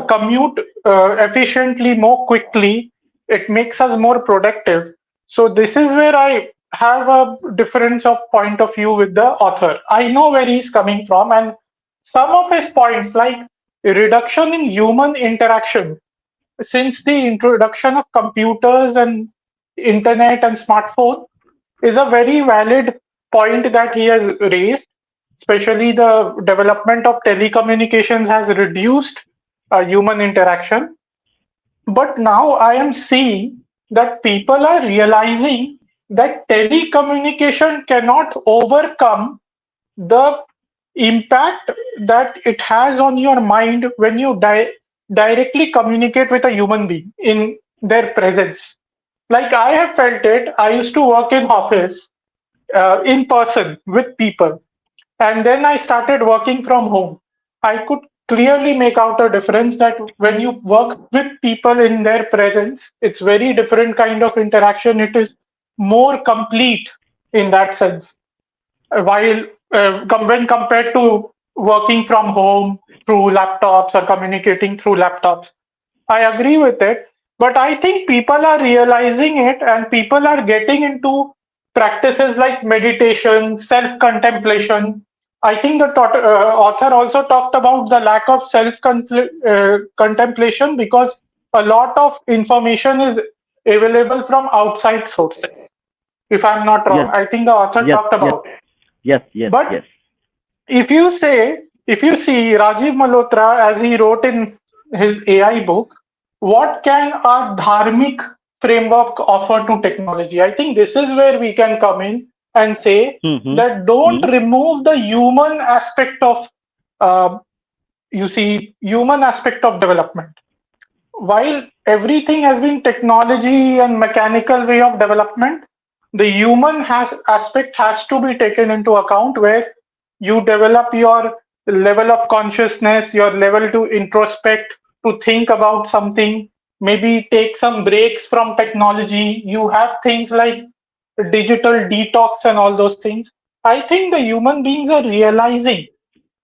commute efficiently, more quickly. It makes us more productive. So this is where I have a difference of point of view with the author. I know where he's coming from, and some of his points, like reduction in human interaction, since the introduction of computers and internet and smartphone, is a very valid point that he has raised. Especially the development of telecommunications has reduced human interaction. But now I am seeing that people are realizing that telecommunication cannot overcome the impact that it has on your mind when you directly communicate with a human being in their presence. Like I have felt it. I used to work in office in person with people, and then I started working from home. I could clearly make out a difference that when you work with people in their presence, it's very different kind of interaction. It is more complete in that sense, while when compared to working from home through laptops or communicating through laptops. I agree with it, but I think people are realizing it and people are getting into practices like meditation, self contemplation. I think the author also talked about the lack of self contemplation because a lot of information is available from outside sources. If I'm not Yes. wrong, I think the author Yes. talked Yes. about it. Yes. Yes. But Yes. if you see Rajiv Malhotra as he wrote in his AI book, what can our dharmic framework offer to technology? I think this is where we can come in and say Mm-hmm. that don't Mm-hmm. remove the human aspect of, uh, human aspect of development. While everything has been technology and mechanical way of development, the human has aspect has to be taken into account, where you develop your level of consciousness, your level to introspect, to think about something, maybe take some breaks from technology. You have things like digital detox and all those things. I think the human beings are realizing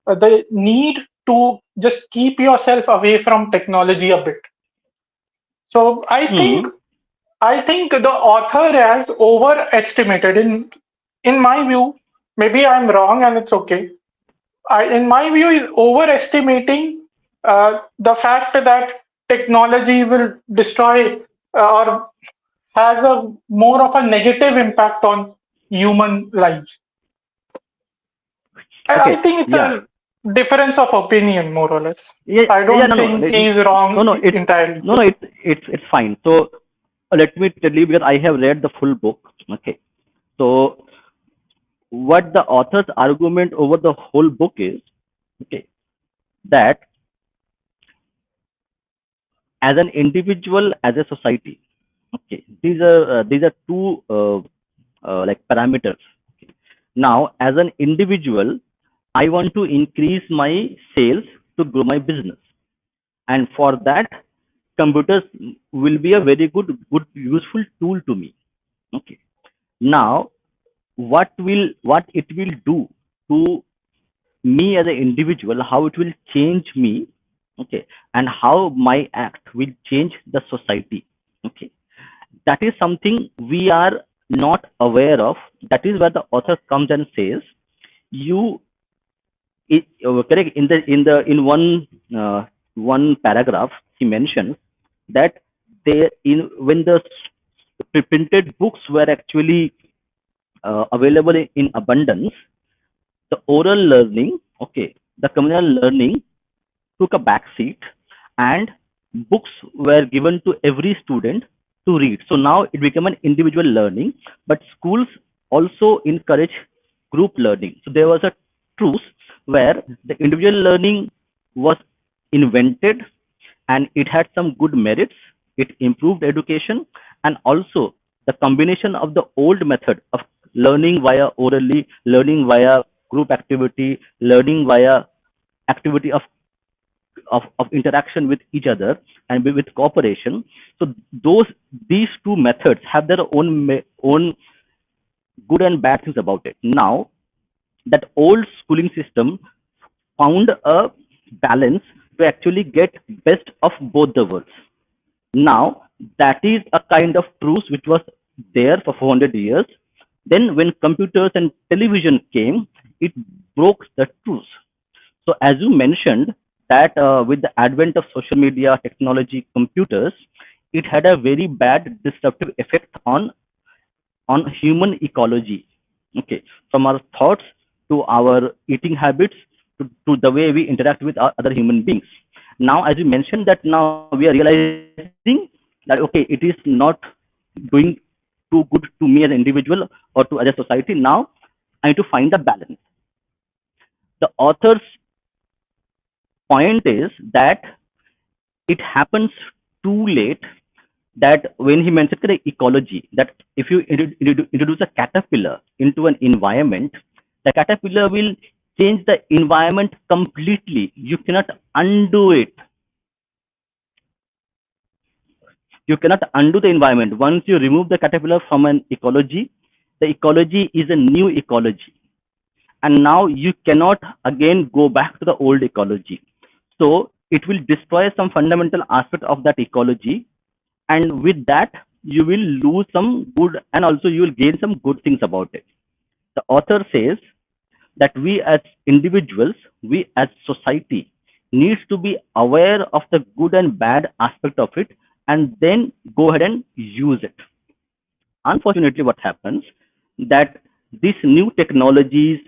the need to just keep yourself away from technology a bit. So Hmm. I think the author has overestimated in my view, maybe I'm wrong and it's okay. In my view, is overestimating the fact that technology will destroy or has a more of a negative impact on human lives. I Okay. think it's Yeah. a difference of opinion, more or less. Yeah. I Yeah. don't No. think No. he's No. wrong No. entirely. No. It's fine. So let me tell you because I have read the full book. Okay. So what the author's argument over the whole book is, okay, that as an individual, as a society, okay, these are two like parameters. Okay. Now, as an individual, I want to increase my sales to grow my business, and for that, computers will be a very good useful tool to me. Okay. Now, what it will do to me as an individual, how it will change me, okay, and how my act will change the society, okay, that is something we are not aware of. That is where the author comes and says, you correct in one paragraph he mentions that they in when the printed books were actually available in abundance, the oral learning, okay, the communal learning took a back seat, and books were given to every student to read. So now it became an individual learning, but schools also encourage group learning. So there was a truce where the individual learning was invented, and it had some good merits. It improved education, and also the combination of the old method of learning via orally, learning via group activity, learning via activity of interaction with each other and with cooperation. So these two methods have their own good and bad things about it. Now that old schooling system found a balance to actually get best of both the worlds. Now that is a kind of truce which was there for 400 years. Then when computers and television came, it broke the truce. So as you mentioned that with the advent of social media, technology, computers, it had a very bad disruptive effect on human ecology. Okay, from our thoughts to our eating habits to the way we interact with our other human beings. Now, as you mentioned, that now we are realizing that okay, it is not doing too good to me as an individual or to other society. Now, I need to find a balance. The author's point is that it happens too late, that when he mentioned the ecology, that if you introduce a caterpillar into an environment, the caterpillar will change the environment completely. You cannot undo it. You cannot undo the environment. Once you remove the caterpillar from an ecology, the ecology is a new ecology, and now you cannot again go back to the old ecology. So it will destroy some fundamental aspect of that ecology, and with that you will lose some good, and also you will gain some good things about it. The author says that we as individuals, we as society, needs to be aware of the good and bad aspect of it, and then go ahead and use it. Unfortunately, what happens that these new technologies,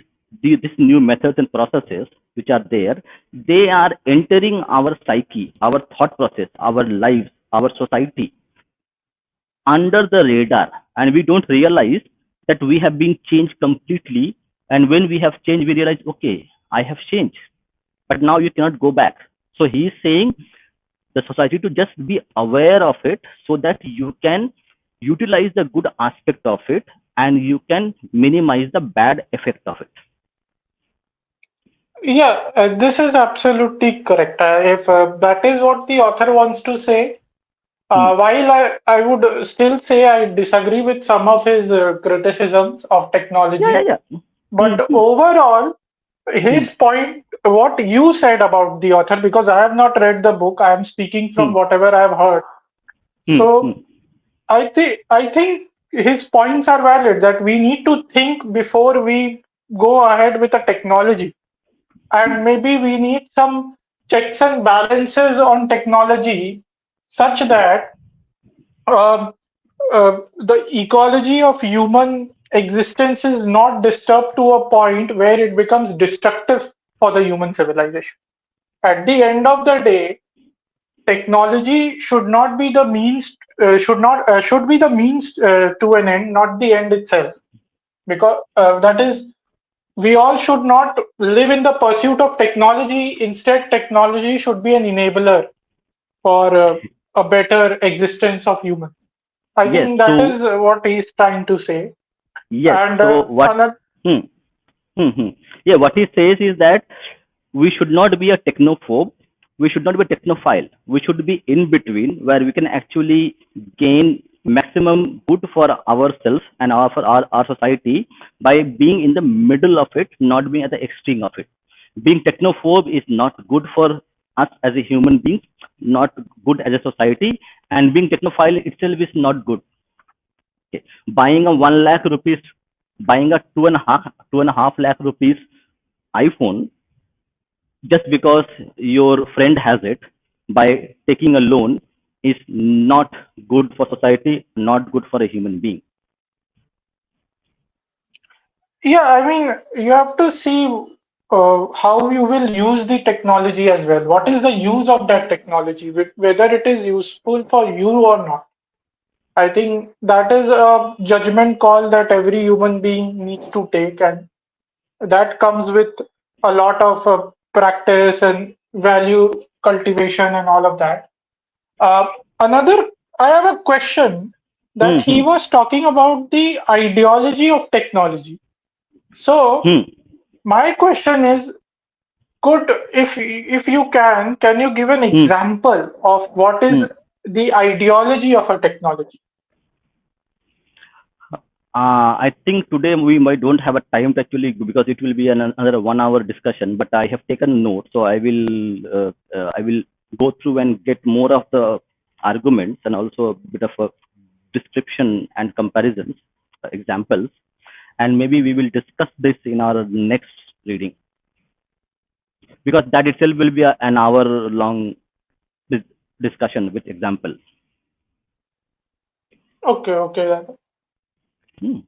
these new methods and processes which are there, they are entering our psyche, our thought process, our lives, our society under the radar, and we don't realize that we have been changed completely. And when we have changed, we realize, okay, I have changed, but now you cannot go back. So he is saying the society to just be aware of it so that you can utilize the good aspect of it and you can minimize the bad effect of it. Yeah, this is absolutely correct. If that is what the author wants to say, Hmm. while I would still say I disagree with some of his criticisms of Yeah, yeah, technology, yeah. Hmm, but hmm, overall, hmm, his point, what you said about the author, because I have not read the book, I am speaking from hmm, whatever I have heard. hmm, hmm. So I think his points are valid that we need to think before we go ahead with a technology, and maybe we need some checks and balances on technology such that um, the ecology of human existence is not disturbed to a point where it becomes destructive for the human civilization. At the end of the day, technology should not be the means, should be the means to an end, not the end itself. Because that is, we all should not live in the pursuit of technology. Instead, technology should be an enabler for a better existence of humans. I Yes. think that So is what he's trying to say. yes. And So what? another, Hmm. Hmm. Yeah, what he says is that we should not be a technophobe. We should not be a technophile. We should be in between, where we can actually gain maximum good for ourselves and for our society by being in the middle of it, not being at the extreme of it. Being technophobe is not good for us as a human being, not good as a society, and being technophile itself is not good. Okay. Buying a 1 lakh rupees, buying a two and a half lakh rupees iPhone just because your friend has it by taking a loan is not good for society, not good for a human being. yeah, I mean, you have to see how you will use the technology as well. What is the use of that technology, whether it is useful for you or not. I think that is a judgment call that every human being needs to take, and that comes with a lot of practice and value cultivation and all of that. Uh, another, I have a question that he Hmm. was talking about the ideology of technology. So, Hmm. my question is, could if you can you give an Hmm. example of what is Hmm. the ideology of a technology? I think today we might don't have a time to actually because it will be another 1 hour discussion. But I have taken note, so I will go through and get more of the arguments and also a bit of a description and comparisons, examples, and maybe we will discuss this in our next reading because that itself will be an hour long dis- discussion with examples. Okay, okay, Hmm.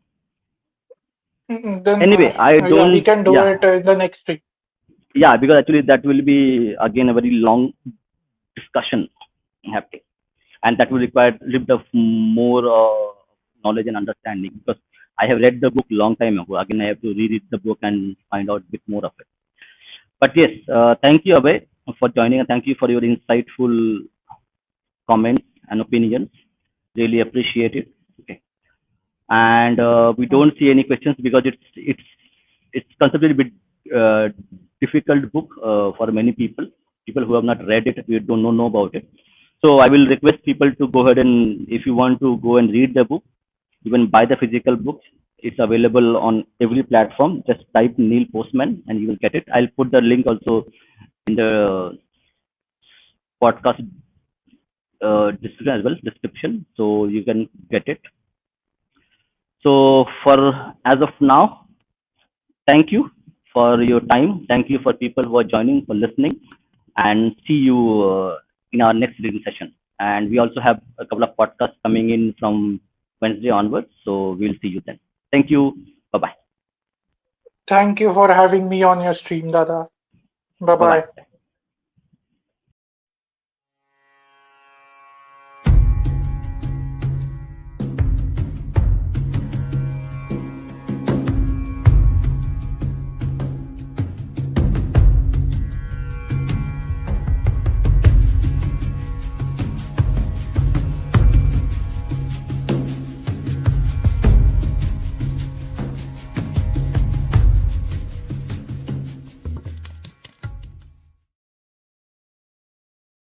then Anyway, I yeah, we don't. can do Yeah, it in the next week. yeah, because actually that will be again a very long discussion happening, and that will require a little bit of more knowledge and understanding because I have read the book long time ago. Again, I have to reread the book and find out a bit more of it. But yes, thank you, Abhay, for joining, and thank you for your insightful comments and opinions. Really appreciate it. Okay. And we Mm. don't see any questions because it's considered a bit uh, difficult book for many people who have not read it, we don't know about it. So I will request people to go ahead and if you want to go and read the book, even buy the physical books. It's available on every platform. Just type Neil Postman and you will get it. I'll put the link also in the podcast description as well, description, so you can get it. So for as of now, thank you for your time. Thank you for people who are joining, for listening, and see you in our next reading session. And we also have a couple of podcasts coming in from Wednesday onwards. So we'll see you then. Thank you. Bye bye. Thank you for having me on your stream, Dada. Bye Bye bye. bye.